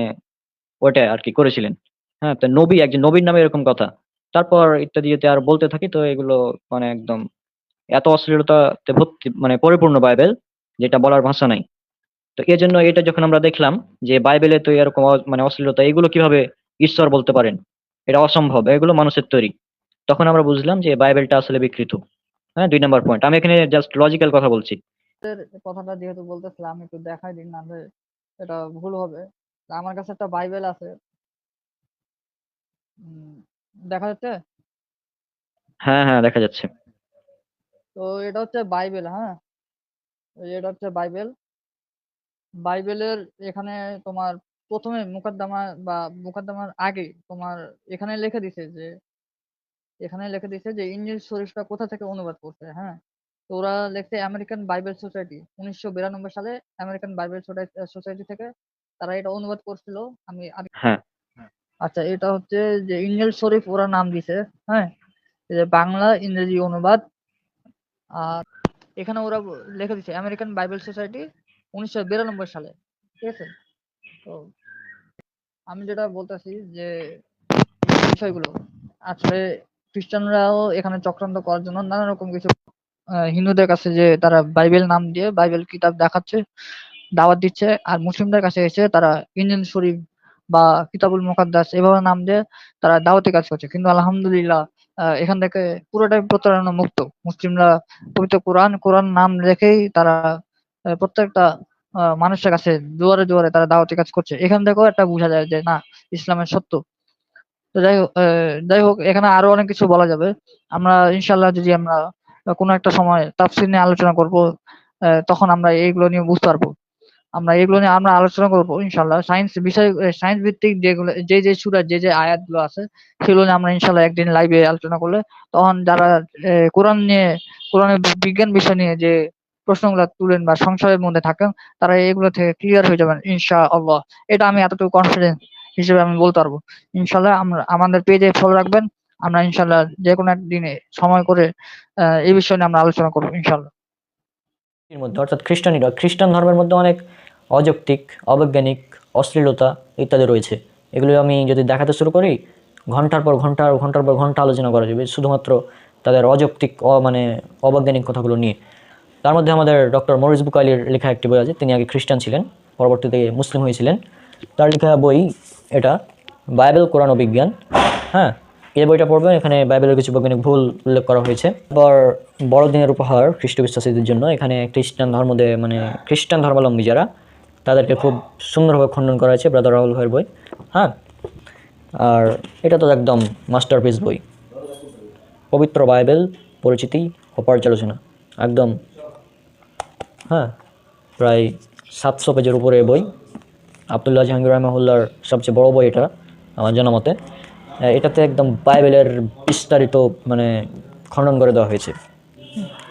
ওইটা আর কি করেছিলেন। হ্যাঁ, তো নবী, একজন নবীর নামে এরকম কথা। তারপর ইত্যাদি যদি আর বলতে থাকি তো এগুলো মানে একদম এত অশ্লীলতাতে ভর্তি মানে পরিপূর্ণ বাইবেল, যেটা বলার ভাষা নাই। তো এই জন্য এটা যখন আমরা দেখলাম যে বাইবেলে তো এরকম মানে অশ্লীলতা, এগুলো কিভাবে ঈশ্বর বলতে পারেন, এটা অসম্ভব, এগুলো মানুষের তৈরি, তখন আমরা বুঝলাম যে বাইবেলটা আসলে বিকৃত। হ্যাঁ, 2 নম্বর পয়েন্ট, আমি এখানে জাস্ট লজিক্যাল কথা বলছি। কথাটা যেহেতু বলতেছিলাম একটু দেখাই দিন, নাহলে এটা ভুল হবে। তা আমার কাছে একটা বাইবেল আছে। উম, দেখা যাচ্ছে? হ্যাঁ হ্যাঁ, দেখা যাচ্ছে। তো এটা হচ্ছে বাইবেল, হ্যাঁ। এটা হচ্ছে বাইবেল। বাইবেলের এখানে তোমার প্রথমে মুকদ্দমার আগে তোমার এখানে লিখে দিছে যে ইঞ্জিল শরীফটা কোথা থেকে অনুবাদ করছে, হ্যাঁ। তো ওরা লিখছে আমেরিকান বাইবেল সোসাইটি, 1992 সালে আমেরিকান বাইবেল সোসাইটি থেকে তারা এটা অনুবাদ করছিল। আমি হ্যাঁ আচ্ছা, এটা হচ্ছে যে ইঞ্জিল শরীফ ওরা নাম দিছে, হ্যাঁ। এই যে বাংলা ইংরেজি অনুবাদ। আর এখানে ওরা লিখে দিছে আমেরিকান বাইবেল সোসাইটি 1992 সালে, ঠিক আছে। তো আমি যেটা বলতেছি যে এই বিষয়গুলো আসলে খ্রিস্টানরাও এখানে চক্রান্ত করার জন্য নানা রকম কিছু হিন্দুদের কাছে যে তারা বাইবেল নাম দিয়ে বাইবেল কিতাব দেখাচ্ছে, দাওয়াত দিচ্ছে। আর মুসলিমদের কাছে এসে তারা ইঞ্জিল শরীফ বা কিতাবুল মুকাদ্দাস এভাবে নাম দিয়ে তারা দাওয়াতি কাজ করছে। কিন্তু আলহামদুলিল্লাহ এখান থেকে পুরোটাই প্রতারণা মুক্ত। মুসলিমরা পবিত্র কোরআন নাম রেখেই তারা প্রত্যেকটা মানুষের কাছে দুয়ারে দুয়ারে তারা দাওয়াতি কাজ করছে। এখান থেকেও একটা বোঝা যায় যে না, ইসলামের সত্য। তো যাই হোক এখানে আরো অনেক কিছু বলা যাবে। আমরা ইনশাল্লাহ যদি আমরা কোনো একটা সময় তাফসীর নিয়ে আলোচনা করব, তখন আমরা এইগুলো নিয়ে বুঝতে পারবো। আমরা এগুলো নিয়ে আমরা আলোচনা করবো ইনশাল্লাহ। সায়েন্স ভিত্তিক যেগুলো যে সূরা যে আয়াতগুলো আছে সেগুলো নিয়ে আমরা ইনশাল্লাহ একদিন লাইভে আলোচনা করলে তখন যারা কোরআনের বিজ্ঞান বিষয় নিয়ে যে প্রশ্নগুলো তুলেন বা সংশয়ের মধ্যে থাকেন, তারা এগুলো থেকে ক্লিয়ার হয়ে যাবেন ইনশাআল্লাহ। এটা আমি এতটুকু কনফিডেন্স হিসেবে আমি বলতে পারবো। ইনশাল্লাহ আমরা আমাদের পেজে ফলো রাখবেন। আমরা ইনশাল্লাহ যে কোনো একদিনে সময় করে এই বিষয় নিয়ে আমরা আলোচনা করবো ইনশাল্লাহ। এর মধ্যে অর্থাৎ খ্রিস্টান ধর্মের মধ্যে অনেক অযৌক্তিক, অবৈজ্ঞানিক, অশ্লীলতা ইত্যাদি রয়েছে। এগুলো আমি যদি দেখাতে শুরু করি ঘন্টার পর ঘন্টা ঘন্টার পর ঘন্টা আলোচনা করা যাবে শুধুমাত্র তাদের অযৌক্তিক মানে অবৈজ্ঞানিক কথাগুলো নিয়ে। তার মধ্যে আমাদের ডক্টর মরিস বুকাইলির লেখা একটি বই আছে। তিনি আগে খ্রিস্টান ছিলেন, পরবর্তীতে মুসলিম হয়েছিলেন। তার লেখা বই এটা, বাইবেল, কোরআন ও বিজ্ঞান। হ্যাঁ, এই বইটা পড়বেন, এখানে বাইবেলের কিছু বৈজ্ঞানিক ভুল উল্লেখ করা হয়েছে। আবার বড়দিনের উপহার খ্রিস্ট বিশ্বাসীদের জন্য, এখানে খ্রিস্টান ধর্মাবলম্বী যারা তাদেরকে খুব সুন্দরভাবে খণ্ডন করা হয়েছে ব্রাদার রাহুল ভাইয়ের বই। হ্যাঁ, আর এটা তো একদম মাস্টারপিস বই, পবিত্র বাইবেল পরিচিতি ও পর্যালোচনা একদম। হ্যাঁ, প্রায় 700 পেজের উপরে বই। আব্দুল্লাহ জাহাঙ্গীর রহমাহুল্লার সবচেয়ে বড় বই এটা আমার জানা মতে। এটাতে একদম বাইবেলের বিস্তারিত খণ্ডন করে দেওয়া হয়েছে।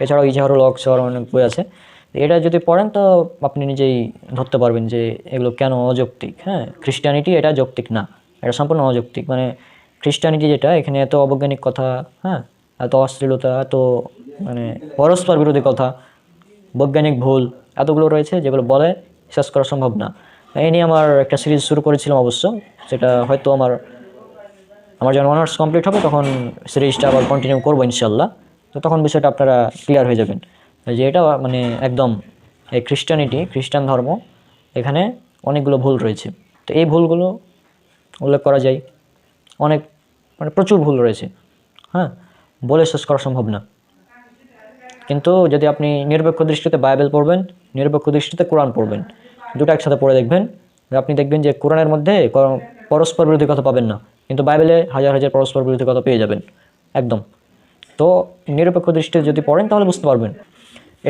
এছাড়াও ইজাহারুল হক সহ অনেক বই আছে। এটা যদি পড়েন তো আপনি নিজেই ধরতে পারবেন যে এগুলো কেন অযৌক্তিক। হ্যাঁ, খ্রিস্টানিটি এটা যৌক্তিক না, এটা সম্পূর্ণ অযৌক্তিক। খ্রিস্টানিটি যেটা, এখানে এত অবৈজ্ঞানিক কথা, হ্যাঁ, এত অশ্লীলতা, এত পরস্পর বিরোধী কথা, বৈজ্ঞানিক ভুল এতগুলো রয়েছে যেগুলো বলে শেষ করা সম্ভব না। এই নিয়ে আমার একটা সিরিজ শুরু করেছিলাম অবশ্য, সেটা হয়তো আমার যখন অনার্স কমপ্লিট হবে তখন সিরিজটা আবার কন্টিনিউ করবো ইনশাল্লাহ। তো তখন বিষয়টা আপনারা ক্লিয়ার হয়ে যাবেন যে এটা একদম এই খ্রিস্টান ধর্ম, এখানে অনেকগুলো ভুল রয়েছে। তো এই ভুলগুলো উল্লেখ করা যায়, অনেক প্রচুর ভুল রয়েছে। হ্যাঁ, বলে শেষ করা সম্ভব না। কিন্তু যদি আপনি নিরপেক্ষ দৃষ্টিতে বাইবেল পড়বেন, নিরপেক্ষ দৃষ্টিতে কোরআন পড়বেন, দুটো একসাথে পড়ে দেখবেন, আপনি দেখবেন যে কোরআনের মধ্যে পরস্পর বিরোধী কথা পাবেন না, কিন্তু বাইবেলে হাজার হাজার পরস্পর বিরোধী কথা পেয়ে যাবেন একদম। তো নিরপেক্ষ দৃষ্টিতে যদি পড়েন তাহলে বুঝতে পারবেন।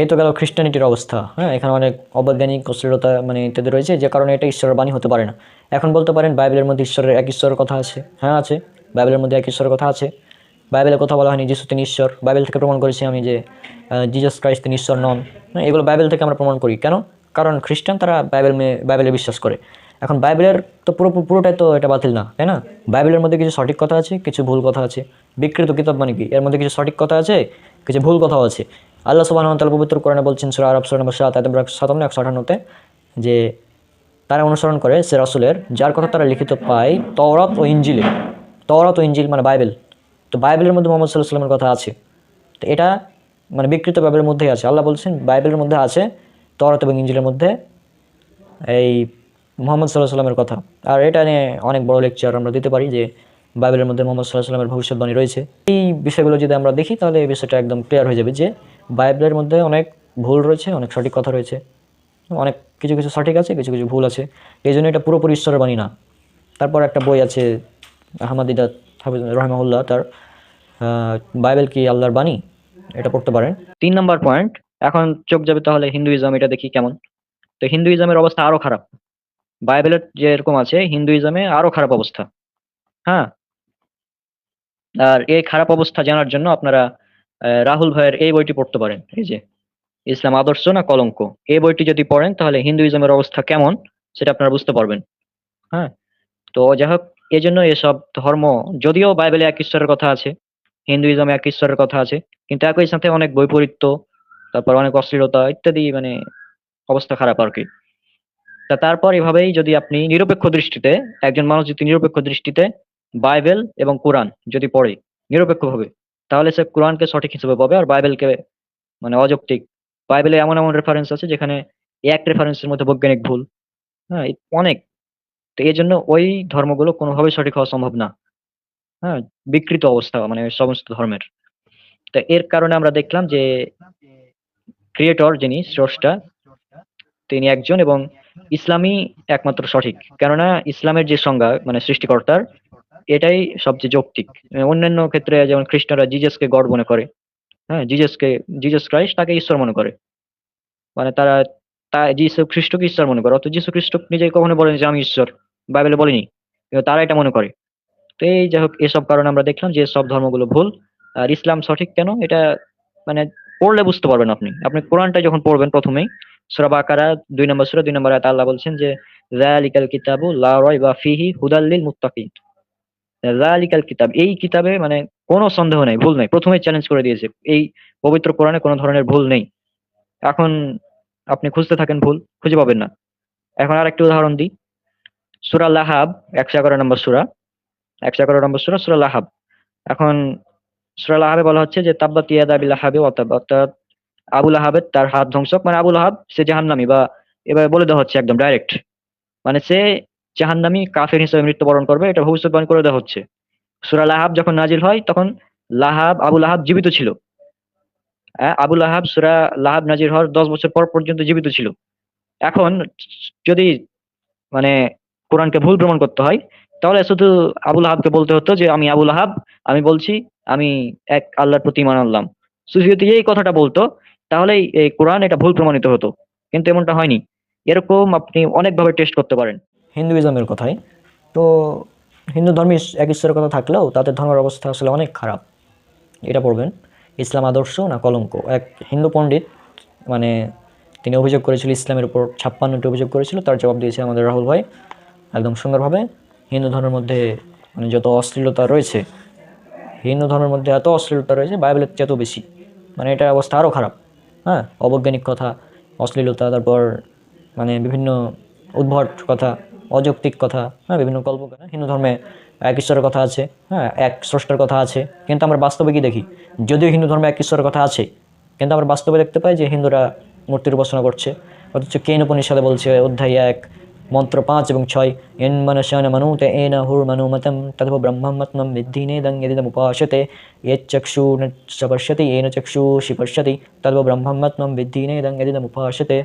এই তো গেল খ্রিস্টানিটির অবস্থা। হ্যাঁ, এখানে অনেক অবৈজ্ঞানিক অশ্লীলতা ইত্যাদি রয়েছে, যে কারণে এটা ঈশ্বরের বাণী হতে পারে না। এখন বলতে পারেন বাইবেলের মধ্যে এক ঈশ্বরের কথা আছে। হ্যাঁ আছে, বাইবেলের মধ্যে এক ঈশ্বরের কথা আছে। বাইবেলে কথা বলা হয়নি যিশু তিনি ঈশ্বর। বাইবেল থেকে প্রমাণ করেছি আমি যে জিজাস ক্রাইস্ট তিনি ঈশ্বর নন। এগুলো বাইবেল থেকে আমরা প্রমাণ করি। কেন? কারণ খ্রিস্টান তারা বাইবেলে বিশ্বাস করে। এখন বাইবেলের তো পুরোটাই তো এটা বাতিল না, তাই না? বাইবেলের মধ্যে কিছু সঠিক কথা আছে, কিছু ভুল কথা আছে। বিকৃত কিতাব মানে কি? এর মধ্যে কিছু সঠিক কথা আছে, কিছু ভুল কথাও আছে। আল্লাহ সুবহানাহু ওয়া তাআলা পবিত্র কোরআনে বলছেন সূরা আরব সূরা নম্বর 7 আয়াত নম্বর 57 158-তে যে তারা অনুসরণ করে সে রাসূলের যার কথা তারা লিখিত পায় তাওরাত ও ইনজিলে। তাওরাত ও ইনজিল মানে বাইবেল। তো বাইবেলের মধ্যে মুহাম্মদ সাল্লাল্লাহু আলাইহি ওয়াসাল্লামের কথা আছে। তো এটা মানে বিকৃত বাইবেলের মধ্যেই আছে। আল্লাহ বলছেন বাইবেলের মধ্যে আছে তাওরাত এবং ইনজিলের মধ্যে এই মুহাম্মদ সাল্লাল্লাহু আলাইহি ওয়াসাল্লামের কথা। আর এটা নিয়ে অনেক বড় লেকচার আমরা দিতে পারি যে বাইবেলের মধ্যে মুহাম্মদ সাল্লাল্লাহু আলাইহি ওয়াসাল্লামের ভবিষ্যৎবাণী রয়েছে। এই বিষয়গুলো যদি আমরা দেখি তাহলে এই বিষয়টা একদম ক্লিয়ার হয়ে যাবে যে বাইবেলের মধ্যে অনেক ভুল রয়েছে, অনেক সঠিক কথা রয়েছে, অনেক কিছু কিছু সঠিক আছে, কিছু কিছু ভুল আছে। এই জন্য এটা পুরোপুরি ঈশ্বরের বাণী না। তারপর একটা বই আছে আহমদিদাত হাফিজ রহিমাহুল্লাহ, তার বাইবেল কি আল্লাহর বাণী, এটা পড়তে পারেন। 3 নম্বর পয়েন্ট, এখন চোখ যাবে তাহলে হিন্দুইজম, এটা দেখি কেমন। তো হিন্দুইজমের অবস্থা আরো খারাপ। বাইবেলের যেরকম আছে হিন্দুইজমে আরো খারাপ অবস্থা। হ্যাঁ, আর এই খারাপ অবস্থা জানার জন্য আপনারা রাহুল ভাইয়ের এই বইটি পড়তে পারেন, এই যে ইসলাম আদর্শ না কলঙ্ক। এই বইটি যদি পড়েন তাহলে হিন্দুইজমের অবস্থা কেমন সেটা আপনারা বুঝতে পারবেন। হ্যাঁ, তো যাই হোক, এই জন্য এসব ধর্ম, যদিও বাইবেলে এক ঈশ্বরের কথা আছে, হিন্দুইজমে এক ঈশ্বরের কথা আছে, কিন্তু একই সাথে অনেক বৈপরীত্য, তারপর অনেক অশ্লীলতা ইত্যাদি, মানে অবস্থা খারাপ আর কি। তারপর এভাবেই যদি আপনি নিরপেক্ষ দৃষ্টিতে, একজন মানুষ যদি নিরপেক্ষ দৃষ্টিতে বাইবেল এবং কোরআন যদি পড়ে নিরপেক্ষভাবে, তাহলে সে কোরআনকে সঠিক হিসেবে পাবে আর বাইবেলকে মানে অযৌক্তিক। বাইবেলে এমন এমন রেফারেন্স আছে যেখানে এক রেফারেন্সের মধ্যে বৈজ্ঞানিক ভুল। হ্যাঁ, অনেক। তো এই জন্য ওই ধর্মগুলো কোনোভাবেই সঠিক হওয়া সম্ভব না। হ্যাঁ, বিকৃত অবস্থা মানে সমস্ত ধর্মের। তো এর কারণে আমরা দেখলাম যে ক্রিয়েটর, যিনি স্রষ্টা, তিনি একজন এবং ইসলামই একমাত্র সঠিক। কেননা ইসলামের যে সংজ্ঞা মানে সৃষ্টিকর্তার, এটাই সবচেয়ে যৌক্তিক। অন্যান্য ক্ষেত্রে যেমন খ্রিস্টানরা জিজাসকে গড মনে করে, হ্যাঁ, জিজাস ক্রাইস্ট তাকে ঈশ্বর মনে করে, মানে তারা যীশু খ্রিস্টকে ঈশ্বর মনে করে। অত যীশু খ্রিস্ট নিজেই কখনো বলেনি যে আমি ঈশ্বর, বাইবেলে বলেনি, কিন্তু তারা এটা মনে করে। তো এই যাই হোক, এসব কারণে আমরা দেখলাম যে সব ধর্মগুলো ভুল আর ইসলাম সঠিক কেন, এটা মানে পড়লে বুঝতে পারবেন। আপনি আপনি কোরআনটা যখন পড়বেন প্রথমেই সূরা বাকারা 2 নম্বর সূরা 2 নম্বর আয়াতে আল্লাহ বলছেন যে যালিকাল কিতাবু লা রাইবা ফিহি হুদাল লিল মুত্তাকিন। যালিকাল কিতাব, এই কিতাবে মানে কোনো সন্দেহ নাই, ভুল নাই। প্রথমেই চ্যালেঞ্জ করে দিয়েছে, এই পবিত্র কোরআনে কোনো ধরনের ভুল নেই। এখন আপনি খুঁজতে থাকেন ভুল, খুঁজে পাবেন না। এখন আরেকটা উদাহরণ দিই, সূরা লাহাব 111 নম্বর সূরা, 111 নম্বর সূরা, সূরা লাহাব। এখন সূরা লাহাবে বলা হচ্ছে যে তাব্বাত ইয়াদা আবি লাহাবি ওয়া তাব, অর্থাৎ আবু লাহাবের তার হাত ধ্বংস, মানে আবু লাহাব সে জাহান্নামী, বা এভাবে বলে দেওয়া হচ্ছে একদম ডাইরেক্ট, মানে সে জাহান্নামী কাফের হিসেবে মৃত্যুবরণ করবে, এটা ভবিষ্যৎবাণী করে দেওয়া হচ্ছে। সূরা লাহাব যখন নাজিল হয় তখন আবু লাহাব জীবিত ছিল। আবু লাহাব, সূরা লাহাব নাজিল হওয়ার 10 বছর পর পর্যন্ত জীবিত ছিল। এখন যদি মানে কোরআনকে ভুল প্রমাণ করতে হয়, তাহলে শুধু আবুল আহাবকে বলতে হতো যে আমি আবুল আহাব, আমি বলছি আমি এক আল্লাহর প্রতি ঈমান আনলাম। শুধু যদি এই কথাটা বলতো তাহলেই এই কোরআন এটা ভুল প্রমাণিত হতো, কিন্তু এমনটা হয়নি। এরকম আপনি অনেকভাবে টেস্ট করতে পারেন। হিন্দুইজমের কথাই তো, হিন্দু ধর্মে এক ঈশ্বরের কথা থাকলেও তাদের ধর্মের অবস্থা আসলে অনেক খারাপ। এটা পড়বেন, ইসলাম আদর্শ না কলঙ্ক। এক হিন্দু পণ্ডিত মানে তিনি অভিযোগ করেছিল ইসলামের উপর 56টি অভিযোগ করেছিল, তার জবাব দিয়েছে আমাদের রাহুল ভাই একদম সুন্দরভাবে। হিন্দু ধর্মের মধ্যে মানে যত অশ্লীলতা রয়েছে, হিন্দু ধর্মের মধ্যে এত অশ্লীলতা রয়েছে বাইবেলের চেয়েও বেশি, মানে এটার অবস্থা আরও খারাপ। হ্যাঁ, অবৈজ্ঞানিক কথা, অশ্লীলতা, তারপর মানে বিভিন্ন উদ্ভট কথা, অযৌক্তিক কথা, হ্যাঁ, বিভিন্ন কল্পনা। হিন্দু ধর্মে এক ঈশ্বরের কথা আছে, হ্যাঁ, এক স্রষ্টার কথা আছে, কিন্তু আমরা বাস্তবে কি দেখি? যদিও হিন্দু ধর্মে এক ঈশ্বরের কথা আছে, কিন্তু আমরা বাস্তবে দেখতে পাই যে হিন্দুরা মূর্তির উপাসনা করছে। অথচ কেন উপনিষদে বলছে অধ্যায় 1 মন্ত্র 5 এবং 6 এন মনশান মানুতে এন হুর মনুমতম তথা ব্রহ্মমত্মম বিদ্ধিনে দং যদিদম উপাসতে চক্ষু পশ্যতি এন চক্ষুষি পশ্যতি তথা ব্রহ্মমত্মম বিদ্ধিনে দং যদিদম উপাসতে।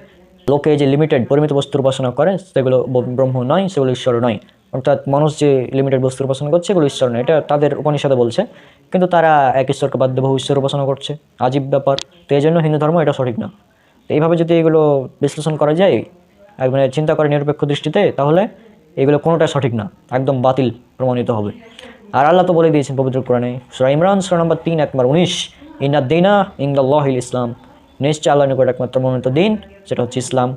লোকে যে লিমিটেড পরিমিত বস্তুর উপাসনা করে সেগুলো ব্রহ্ম নয়, সেগুলো ঈশ্বর নয়। অর্থাৎ মানুষ যে লিমিটেড বস্তুর উপাসনা করছে এগুলো ঈশ্বর নয়, এটা তাদের উপনিষদে বলছে, কিন্তু তারা এক ঈশ্বরকে বাদ দিয়ে বহু ঈশ্বর উপাসনা করছে। আজীব ব্যাপার। তো এই জন্য হিন্দু ধর্ম এটা সঠিক না। তো এইভাবে যদি এগুলো বিশ্লেষণ করা যায়, মানে চিন্তা করে নিরপেক্ষ দৃষ্টিতে, তাহলে এগুলো কোনোটা সঠিক না, একদম বাতিল প্রমাণিত হবে। আর আল্লাহ তো বলে দিয়েছেন পবিত্র কোরআনে সূরা ইমরান সূরা নম্বর 3 আয়াত নম্বর 19 ইন্নাদ দীনা ইনদাল্লাহিল ইসলাম, নিশ্চয় আল্লাহর নিকট একমাত্র মনোনীত দিন সেটা হচ্ছে ইসলাম।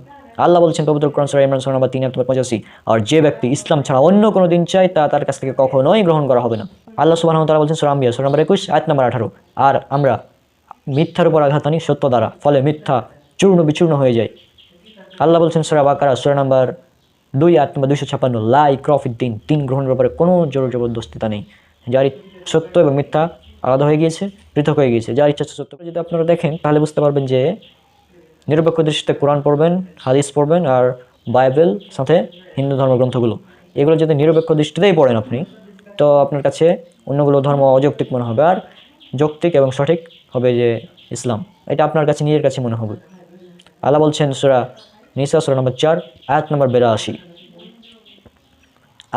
আল্লাহ বলছেন পবিত্র কোরআন সূরা ইমরান সূরা নম্বর 3 আয়াত 85, আর যে ব্যক্তি ইসলাম ছাড়া অন্য কোনো দিন চায় তা তার কাছ থেকে কখনোই গ্রহণ করা হবে না। আল্লাহ সুবহানাহু ওয়া তাআলা বলছেন সূরা আম্বিয়া সূরা নম্বর 21 আয়াত নম্বর 18, আর আমরা মিথ্যার উপর আঘাত আনি সত্য দ্বারা, ফলে মিথ্যা চূর্ণ বিচূর্ণ হয়ে যায়। আল্লাহ বলছেন সূরা বাকারা সূরা নম্বর 2 আয়াত নম্বর 256, লা ইকরাহা ফিদ্দিন, দিন গ্রহণের ব্যাপারে কোনো জোর জবরদস্তিতা নেই। যার সত্য এবং মিথ্যা আলাদা হয়ে গিয়েছে, পৃথক হয়ে গিয়েছে। যার ইচ্ছা সত্য যদি আপনারা দেখেন তাহলে বুঝতে পারবেন যে নিরপেক্ষ দৃষ্টিতে কোরআন পড়বেন, হাদিস পড়বেন, আর বাইবেল সাথে হিন্দু ধর্মগ্রন্থগুলো, এগুলো যদি নিরপেক্ষ দৃষ্টিতেই পড়েন আপনি, তো আপনার কাছে অন্যগুলো ধর্ম অযৌক্তিক মনে হবে, আর যৌক্তিক এবং সঠিক হবে যে ইসলাম। এটা আপনার কাছে নিজের কাছে মনে হবে। আল্লাহ বলছেন সূরা নিসা সূরা নম্বর 4 আয়াত নম্বর 82,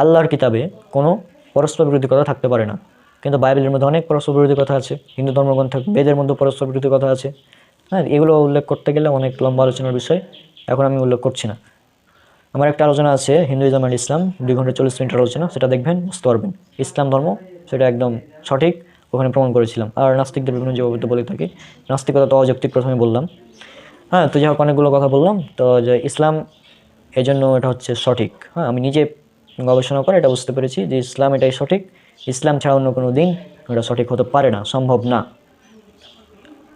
আল্লাহর কিতাবে কোনো পরস্পর বিরোধী কথা থাকতে পারে না, কিন্তু বাইবেলের মধ্যে অনেক পরস্পর বিরোধী কথা আছে। হিন্দু ধর্মগ্রন্থ বেদের মধ্যে পরস্পর বিরোধী কথা আছে। হ্যাঁ, এগুলো উল্লেখ করতে গেলে অনেক লম্বা আলোচনার বিষয়, এখন আমি উল্লেখ করছি না। আমার একটা আলোচনা আছে হিন্দুইজম অ্যান্ড ইসলাম, 2 ঘন্টা 40 মিনিটের আলোচনা, সেটা দেখবেন, বুঝতে পারবেন ইসলাম ধর্ম সেটা একদম সঠিক, ওখানে প্রমাণ করেছিলাম। আর নাস্তিকদের বিভিন্ন জবাবিতে বলে থাকি, নাস্তিকতা তো অযৌক্তিক, প্রথমে বললাম। হ্যাঁ, তো যাই হোক, অনেকগুলো কথা বললাম। তো যে ইসলাম, এই জন্য এটা হচ্ছে সঠিক। হ্যাঁ, আমি নিজে গবেষণা করে এটা বুঝতে পেরেছি যে ইসলাম এটাই সঠিক। ইসলাম ছাড়া অন্য কোনো দিন এটা সঠিক হতে পারে না, সম্ভব না।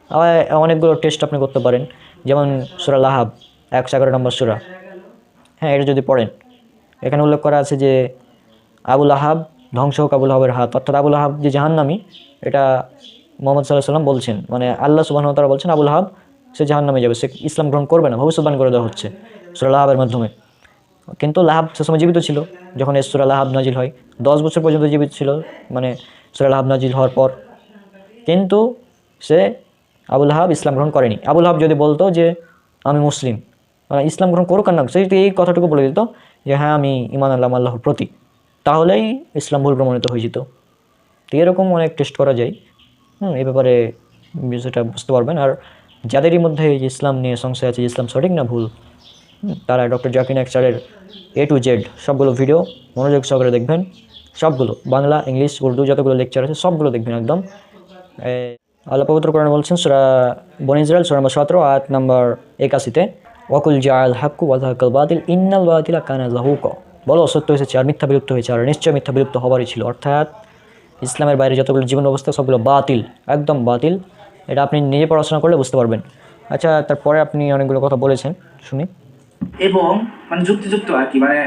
আবার অনেকগুলো টেস্ট আপনি করতে পারেন, যেমন সূরা লাহাব 111 নম্বর সূরা। হ্যাঁ, এটা যদি পড়েন, এখানে উল্লেখ করা আছে যে আবুল আহাব ধ্বংস হোক আবুল আহাবের হাত, অর্থাৎ আবুল আহাব যে জাহান্নামী, এটা মুহাম্মদ সাল্লাল্লাহু আলাইহি ওয়াসাল্লাম বলছেন, মানে আল্লাহ সুবহানাহু ওয়া তাআলা বলছেন আবুল আহাব সে জাহান্নামে যাবে, সে ইসলাম গ্রহণ করবে না, ভবিষ্যৎবাণী করে দেওয়া হচ্ছে সূরা লাহাবের মাধ্যমে। কিন্তু লাহাব সে সময় জীবিত ছিল যখন এই সূরা লাহাব নাজিল হয়, 10 বছর পর্যন্ত জীবিত ছিল, মানে সূরা লাহাব নাজিল হওয়ার পর। কিন্তু সে আবুল আহাব ইসলাম গ্রহণ করেনি। আবুল আহাব যদি বলতো যে আমি মুসলিম, ইসলাম গ্রহণ করুক আর না, সে যদি এই কথাটুকু বলে দিত যে হ্যাঁ আমি ঈমান আনলাম আল্লাহর প্রতি, তাহলেই ইসলাম ভুল প্রমাণিত হয়ে যেত। তো এরকম অনেক টেস্ট করা যায়। এই ব্যাপারে বিষয়টা বুঝতে পারবেন। আর যাদেরই মধ্যে এই যে ইসলাম নিয়ে সংশয় আছে, ইসলাম সঠিক না ভুল, তারা ডক্টর জাকির নায়েক স্যারের A to Z সবগুলো ভিডিও মনোযোগ সহকারে দেখবেন, সবগুলো বাংলা, ইংলিশ, উর্দু যতগুলো লেকচার আছে সবগুলো দেখবেন একদম। আল্লাহ পবিত্র কোরআনে বলছেন সূরা বনী ইসরাঈল সূরা নম্বর 17 আয়াত নম্বর 81-তে, ওয়াকুল জাআল হাক্কু ওয়া যাহাকাল বাতিল ইন্নাল বাতিলা কানা যাহুকা, বলো সত্য হয়েছে আর মিথ্যা বিলুপ্ত হয়েছে, আর নিশ্চয় মিথ্যা বিলুপ্ত হবারই ছিল। অর্থাৎ ইসলামের বাইরে যতগুলো জীবন ব্যবস্থা সবগুলো বাতিল, একদম বাতিল। এটা আপনি নিজে পড়াশোনা করলে বুঝতে পারবেন। আচ্ছা, তারপরে আপনি অনেকগুলো কথা বলেছেন, শুনি। এবং মানে যুক্তিযুক্ত আর কি, মানে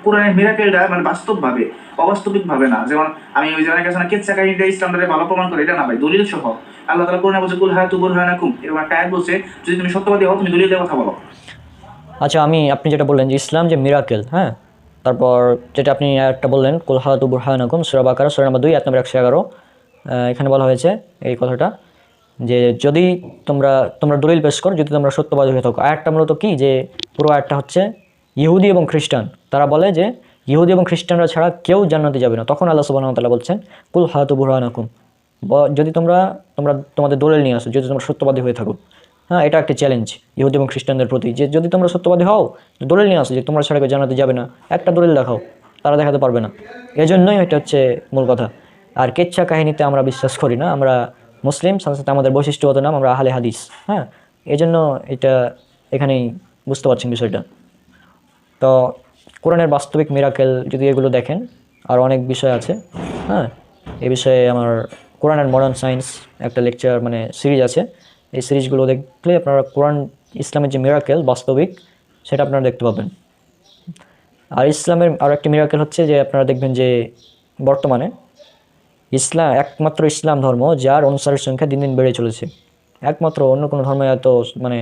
কোরআনের মিরাকেলটা মানে বাস্তবভাবে, অবাস্তবিকভাবে না। যেমন আমি ওই জায়গায় কাছে না কেচ্ছা কাহিনীটা ইসলামটারে ভালো প্রমাণ করে, এটা না ভাই, দলিল সহ। আল্লাহ তাআলা কোরআনে বলছে কুল হাতু বুরহানাকুম, এরকম একটা আয়াত বলছে যদি তুমি সত্যবাদী হও তুমি দলিল দিয়ে কথা বলো। আচ্ছা, আপনি যেটা বললেন যে ইসলাম যে মিরাকেল, হ্যাঁ, তারপর যেটা আপনি একটা বললেন কুল হাতু বুরহানাকুম সূরা বাকারা সূরা নম্বর 2 আয়াত নম্বর 111, এখানে বলা হয়েছে এই কথাটা যে যদি তোমরা দলিল পেশ করো যদি তোমরা সত্যবাদী হয়ে থাকো। আয়াতটা মূলত কি, যে পুরো আয়াতটা হচ্ছে ইহুদি এবং খ্রিস্টান, তারা বলে যে ইহুদি এবং খ্রিস্টানরা ছাড়া কেউ জান্নাতে যাবে না। তখন আল্লাহ সুবহানাহু ওয়া তাআলা বলছেন কুল হাতু বুরহানাকুম, যদি তোমাদের দলিল নিয়ে আসো, যদি তোমরা সত্যবাদী হয়ে থাকো। হ্যাঁ, এটা একটা চ্যালেঞ্জ ইহুদি এবং খ্রিস্টানদের প্রতি, যে যদি তোমরা সত্যবাদী হও দলিল নিয়ে আসো যে তোমরা ছাড়া কেউ জান্নাতে যাবে না, একটা দলিল দেখাও। তারা দেখাতে পারবে না, এজন্যই এটা হচ্ছে মূল কথা। আর কেচ্ছা কাহিনীতে আমরা বিশ্বাস করি না, আমরা মুসলিম, সাথে সাথে আমাদের বৈশিষ্ট্যগত নাম আমরা আহলে হাদিস। হ্যাঁ, এই জন্য এটা এখানেই বুঝতে পারছেন বিষয়টা। তো কোরআনের বাস্তবিক মিরাকেল যদি এগুলো দেখেন, আর অনেক বিষয় আছে। হ্যাঁ, এই বিষয়ে আমার কোরআন অ্যান্ড মডার্ন সায়েন্স একটা লেকচার মানে সিরিজ আছে, এই সিরিজগুলো দেখলে আপনারা কোরআন ইসলামের যে মিরাকেল বাস্তবিক সেটা আপনারা দেখতে পাবেন। আর ইসলামের আর একটি মিরাকেল হচ্ছে যে আপনারা দেখবেন যে বর্তমানে একমাত্র ইসলাম ধর্ম যার অনুসারীর সংখ্যা দিন দিন বেড়ে চলেছে। একমাত্র, অন্য কোনো ধর্মে এত মানে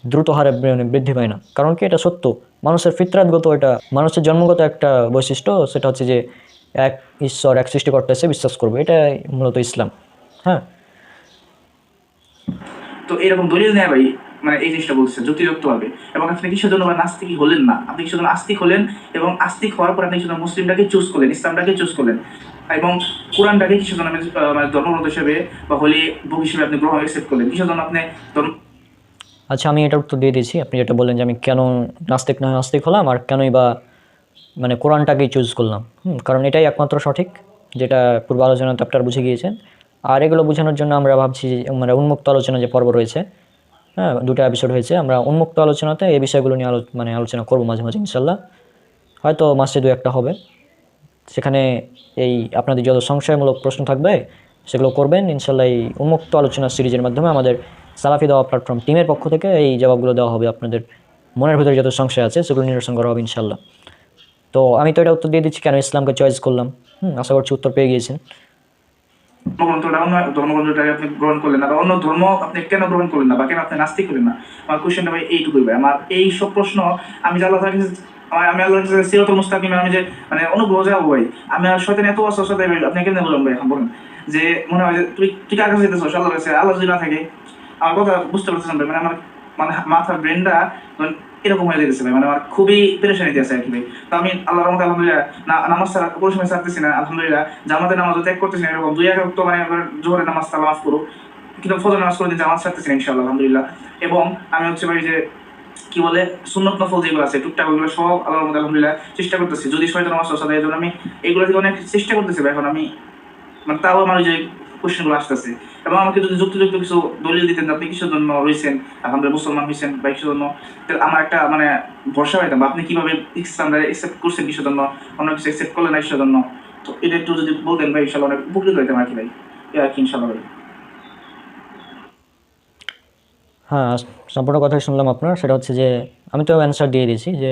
দ্রুত হারে বৃদ্ধি পায় না। কারণ কি, এটা সত্য, মানুষের ফিতরাতগত, এটা মানুষের জন্মগত একটা বৈশিষ্ট্য, সেটা হচ্ছে যে এক ঈশ্বর, এক সৃষ্টিকর্তা এসে বিশ্বাস করবে, এটা মূলত ইসলাম। হ্যাঁ, তো এরকম দলিল নেয় ভাই, মানে এই জিনিসটা বলছে যুক্তিযুক্তভাবে। এবং আপনি কিসের জন্য নাস্তিকই হলেন না, আপনি কিসের জন্য আস্তিক হলেন, এবং আস্তিক হওয়ার পর আপনি কিসের মুসলিমটাকে চুজ করলেন, ইসলামটাকে চুজ করলেন, এবং কোরআনটাকে কিসের জন্য মানে ধর্মগ্রন্থ হিসেবে বা হোলি বুক হিসেবে আপনি গ্রহণ অ্যাকসেপ্ট করলেন, কিসের জন্য আপনি আচ্ছা, আমি এটার উত্তর দিয়ে দিয়েছি। আপনি যেটা বললেন যে আমি কেন নাস্তিক না নাস্তিক হলাম, আর কেনই বা মানে কোরআনটাকেই চুজ করলাম। কারণ এটাই একমাত্র সঠিক, যেটা পূর্ব আলোচনাতে আপনারা বুঝে গিয়েছেন। আর এগুলো বোঝানোর জন্য আমরা ভাবছি যে মানে উন্মুক্ত আলোচনা যে পর্ব রয়েছে, হ্যাঁ, দুটো এপিসোড হয়েছে। আমরা উন্মুক্ত আলোচনাতে এই বিষয়গুলো নিয়ে আলোচনা করবো মাঝে মাঝে ইনশাল্লাহ। হয়তো মাসে দু একটা হবে। সেখানে এই আপনাদের যত সংশয়মূলক প্রশ্ন থাকবে সেগুলো করবেন ইনশাল্লাহ। এই উন্মুক্ত আলোচনা সিরিজের মাধ্যমে আমাদের সালাফি দাওয়া প্ল্যাটফর্ম টিমের পক্ষ থেকে এই জবাবগুলো দেওয়া হবে। আপনাদের মনের ভিতরে যত সংশয় আছে সেগুলো নিরসন করা হবে ইনশাল্লাহ। তো আমি তো এটা উত্তর দিয়ে দিচ্ছি কেন ইসলামকে চয়েস করলাম। আশা করছি উত্তর পেয়ে গিয়েছেন। ধর্মগ্রন্থটা অন্য ধর্মগ্রন্থটাকে আপনি গ্রহণ করলেন না, বা অন্য ধর্ম আপনি কেন গ্রহণ করলেন না, বা কেন আপনি নাস্তিক হলেন না? আমার কোশ্চেনটা ভাই এইটুকুই ভাই। আমার এই সব প্রশ্ন আমি যে আল্লাহ তাআলার কাছে আমি আল্লাহর কাছে সিরাতুল মুস্তাকিমে আমি যে মানে অনুগ্রহ যাবো ভাই, আমি আর শয়তান এত অস্ত্র ভাই, আপনি কেন বলবেন ভাই এখন বলেন? যে মনে হয় যে তুই কার কাছে যেতেছ? আল্লাহর কাছে। আল্লাহ যদি না থাকে, আমার কথা বুঝতে পারতেছেন ভাই? মানে আমার মানে মাথার ব্রেনটা এরকম হয়ে যেতেছে ভাই, মানে আমার খুবই পেরেশানিতে আছে আর কি ভাই। তো আমি আল্লাহর রহমতে আলহামদুলিল্লাহ নামাজ ছাড়া কোনো সময় ছাড়তেছি না, আলহামদুলিল্লাহ। জামাতের নামাজও ত্যাগ করতেছি না, এরকম দুই এক তো মানে জোহরের নামাজ নামাজ করো, কিন্তু ফজর নামাজ করে দিন জামাত ছাড়তেছি না ইনশাআল্লাহ, আলহামদুলিল্লাহ। এবং আমি হচ্ছে ভাই যে কি বলে সুন্নত নফল যেগুলো আছে টুকটাক ওইগুলো সব আল্লাহর রহমতে আলহামদুলিল্লাহ চেষ্টা করতেছি, যদি শয়তান আমার সাথে এই জন্য আমি এগুলো থেকে অনেক চেষ্টা করতেছি ভাই। এখন আমি মানে তাও আমার ওই যে কোশ্চেনগুলো আসতেছে, এবং আমাকে যদি যুক্তিযুক্ত কিছু দলিল দিতেন যে আপনি কিসের জন্য রয়েছেন, আলহামদুলিল্লাহ মুসলমান হয়েছেন বা কিসের জন্য, আমার একটা মানে ভরসা পাইতাম, বা আপনি কিভাবে ইসলামটা একসেপ্ট করছেন কিসের জন্য, অন্য কিছু একসেপ্ট করলেন না কিসের জন্য। তো এটা একটু যদি বলতেন ভাই ইনশাল্লাহ অনেক উপকৃত হইতাম আর কি ভাই। এই আর কি ইনশাল্লাহ ভাই। হ্যাঁ, সম্পূর্ণ কথাই শুনলাম আপনার। সেটা হচ্ছে যে আমি তো অ্যান্সার দিয়ে দিয়েছি যে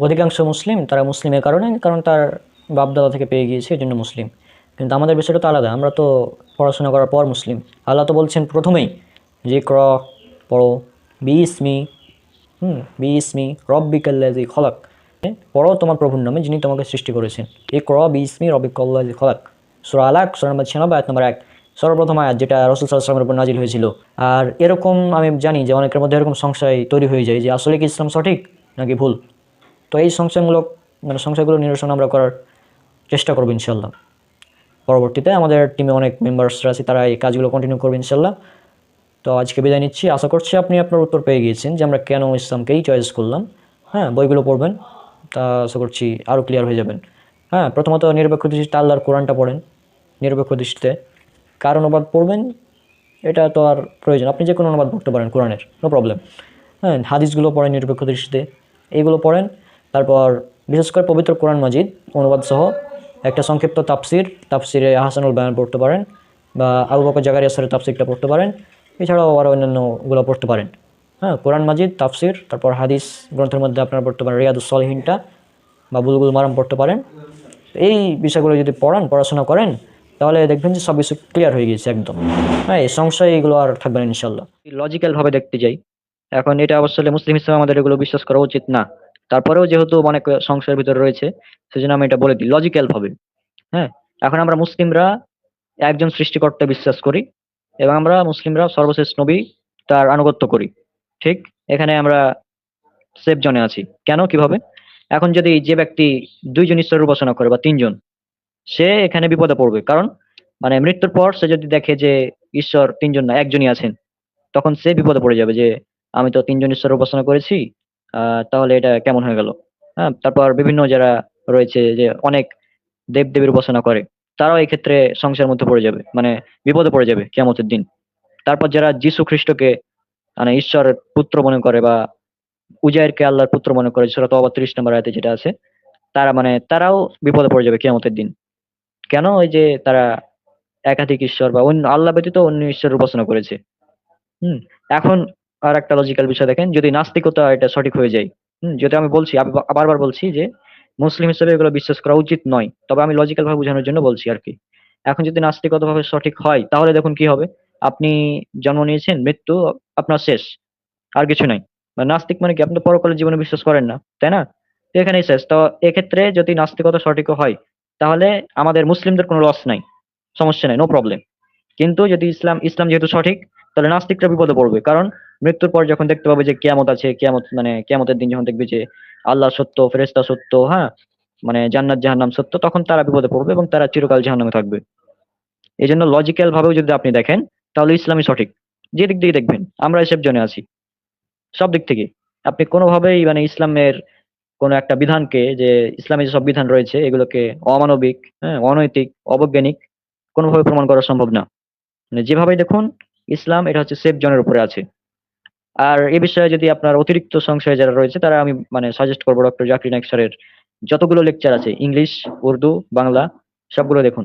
অধিকাংশ মুসলিম তারা মুসলিমের কারণ তার বাপদাদা থেকে পেয়ে গিয়েছে, এই জন্য মুসলিম। কিন্তু আমাদের বিষয়টা তো আলাদা। আমরা তো পড়াশোনা করার পর মুসলিম। আল্লাহ তো বলছেন প্রথমেই যে পড়ো বিস্মি বিস্মি রব্বিকাল্লাযী খলাক। পড়ো তোমার প্রভুর নামে যিনি তোমাকে সৃষ্টি করেছেন। বিস্মি রব্বিকাল্লাযী খলাক। সূরা আলাক সূরা নম্বর 96 আয়াত নম্বর 1, সর্বপ্রথম আয়াত যেটা রাসূল সাল্লাল্লাহু আলাইহি ওয়াসাল্লামের উপর নাজিল হয়েছিল। আর এরকম আমি জানি যে অনেকের মধ্যে এরকম সংশয় তৈরি হয়ে যায় যে আসলে কি ইসলাম সঠিক নাকি ভুল। তো এই সংশয়গুলো নিরসন আমরা করার চেষ্টা করবো ইনশাল্লাহ। পরবর্তীতে আমাদের টিমে অনেক মেম্বার্সরা আছে, তারা এই কাজগুলো কন্টিনিউ করবে ইনশাল্লাহ। তো আজকে বিদায় নিচ্ছি। আশা করছি আপনি আপনার উত্তর পেয়ে গিয়েছেন যে আমরা কেন ইসলামকেই চয়েস করলাম। হ্যাঁ, বইগুলো পড়বেন, তা আশা করছি আরও ক্লিয়ার হয়ে যাবেন। হ্যাঁ, প্রথমত নিরপেক্ষ দৃষ্টিতে আল্লাহর কোরআনটা পড়েন। নিরপেক্ষ দৃষ্টিতে কার অনুবাদ পড়বেন এটা তো আর প্রয়োজন, আপনি যে কোনো অনুবাদ পড়তে পারেন কোরআনের, নো প্রবলেম। হ্যাঁ, হাদিসগুলো পড়েন নিরপেক্ষ দৃষ্টিতে, এইগুলো পড়েন। তারপর বিশেষ করে পবিত্র কোরআন মাজিদ অনুবাদ সহ একটা সংক্ষিপ্ত তাফসিরে হাসানুল বায়ান পড়তে পারেন, বা আবু বকর জাকারিয়া স্যারের তাফসিরটা পড়তে পারেন। এছাড়াও আরও অন্যান্যগুলো পড়তে পারেন। হ্যাঁ, কোরআন মাজিদ, তাফসির, তারপর হাদিস গ্রন্থের মধ্যে আপনারা পড়তে পারেন রিয়াদুস সলিহিনটা বা বুলুগুল মারাম পড়তে পারেন। এই বিষয়গুলো যদি পড়াশোনা করেন তাহলে দেখবেন যে সব কিছু ক্লিয়ার হয়ে গিয়েছে একদম। হ্যাঁ, এই সংশয় এগুলো আর থাকবে না ইনশাল্লাহ। লজিক্যালভাবে দেখতে যাই, এখন এটা অবশ্যই মুসলিম হিসেবে আমাদের এগুলো বিশ্বাস করা উচিত না। তারপরেও যেহেতু অনেক সংশয়ের ভিতরে রয়েছে সেজন্য আমি এটা বলে দিই লজিক্যাল ভাবে। হ্যাঁ, এখন আমরা মুসলিমরা একজন সৃষ্টিকর্তা বিশ্বাস করি, এবং আমরা মুসলিমরা সর্বশেষ নবী তার আনুগত্য করি। ঠিক, এখানে আমরা সেফ জোনে আছি। কেন, কিভাবে? এখন যদি যে ব্যক্তি দুইজন ঈশ্বরের উপাসনা করে বা তিনজন, সে এখানে বিপদে পড়বে। কারণ মানে মৃত্যুর পর সে যদি দেখে যে ঈশ্বর তিনজন না একজনই আছেন, তখন সে বিপদে পড়ে যাবে যে আমি তো তিনজন ঈশ্বরের উপাসনা করেছি, তাহলে এটা কেমন হয়ে গেল। হ্যাঁ, তারপর বিভিন্ন যারা রয়েছে যে অনেক দেব দেবীর উপাসনা করে, তারাও এই ক্ষেত্রে সংশয়ের মধ্যে পড়ে যাবে, মানে বিপদে পড়ে যাবে কিয়ামতের দিন। তারপর যারা যীশু খ্রিস্টকে মানে ঈশ্বরের পুত্র মনে করে, বা উজাইরকে আল্লাহর পুত্র মনে করে, সূরা তওবা 30 নম্বর আয়াতে যেটা আছে, তারাও বিপদে পড়ে যাবে কিয়ামতের দিন। কেন? ওই যে তারা একাধিক ঈশ্বর বা অন্য আল্লাহ ব্যতীত অন্য ঈশ্বরের উপাসনা করেছে। হুম এখন আর একটা লজিক্যাল বিষয় দেখেন, যদি নাস্তিকতা এটা সঠিক হয়ে যায়, যদি আমি বলছি, আমি বারবার বলছি যে মুসলিম হিসেবে এগুলো বিশ্বাস করা উচিত নয়, তবে আমি লজিক্যাল ভাবে বোঝানোর জন্য বলছি আর কি। এখন যদি নাস্তিকতা ভাবে সঠিক হয় তাহলে দেখুন কি হবে। আপনি জন্ম নিয়েছেন, মৃত্যু আপনার শেষ, আর কিছু নাই। মানে নাস্তিক মানে কি, আপনি তো পরকালের জীবনে বিশ্বাস করেন না, তাই না? তো এখানেই শেষ। তো এক্ষেত্রে যদি নাস্তিকতা সঠিক হয় তাহলে আমাদের মুসলিমদের কোনো লস নাই, সমস্যা নাই, নো প্রবলেম। কিন্তু যদি ইসলাম যেহেতু সঠিক, তাহলে নাস্তিকরা বিপদে পড়বে। কারণ মৃত্যুর পর যখন দেখতে পাবে যে কিয়ামত আছে, কিয়ামত মানে কিয়ামতের দিন যখন দেখবে যে আল্লাহ সত্য, ফেরেশতা সত্য, হ্যাঁ, মানে জান্নাত জাহান্নাম সত্য, তখন তারা বিপদে পড়বে এবং তারা চিরকাল জাহান্নামে থাকবে। এই জন্য লজিক্যাল ভাবেও যদি আপনি দেখেন তাহলে ইসলামই সঠিক। যে দিক দিয়ে দেখবেন আমরা এসব জনে আছি, সব দিক থেকে। আপনি কোনোভাবেই মানে ইসলামের কোন একটা বিধানকে, যে ইসলামে যে সব বিধান রয়েছে এগুলোকে অমানবিক, হ্যাঁ, অনৈতিক, অবৈজ্ঞানিক কোনোভাবে প্রমাণ করা সম্ভব না। মানে যেভাবেই দেখুন ইসলাম এটা হচ্ছে সেফ জোনের উপরে আছে। আর এ বিষয়ে যদি আপনার অতিরিক্ত সংশয় যারা রয়েছে তারা আমি মানে সাজেস্ট করবো ডক্টর জাকির নায়েক স্যারের যতগুলো লেকচার আছে, ইংলিশ, উর্দু, বাংলা, সবগুলো দেখুন।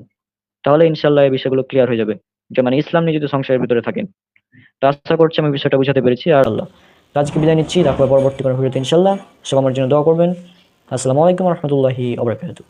তাহলে ইনশাল্লাহ এই বিষয়গুলো ক্লিয়ার হয়ে যাবে, যে মানে ইসলাম নিয়ে যদি সংশয়ের ভিতরে থাকেন। তো আশা করছি আমি বিষয়টা বুঝাতে পেরেছি। আর আল্লাহ, তো আজকে বিদায় নিচ্ছি, তারপর পরবর্তী কোনো ভিডিওতে ইনশাল্লাহ। সব আমার জন্য দোয়া করবেন। আসসালামু আলাইকুম রহমতুল্লাহি ওয়া বারাকাতুহু।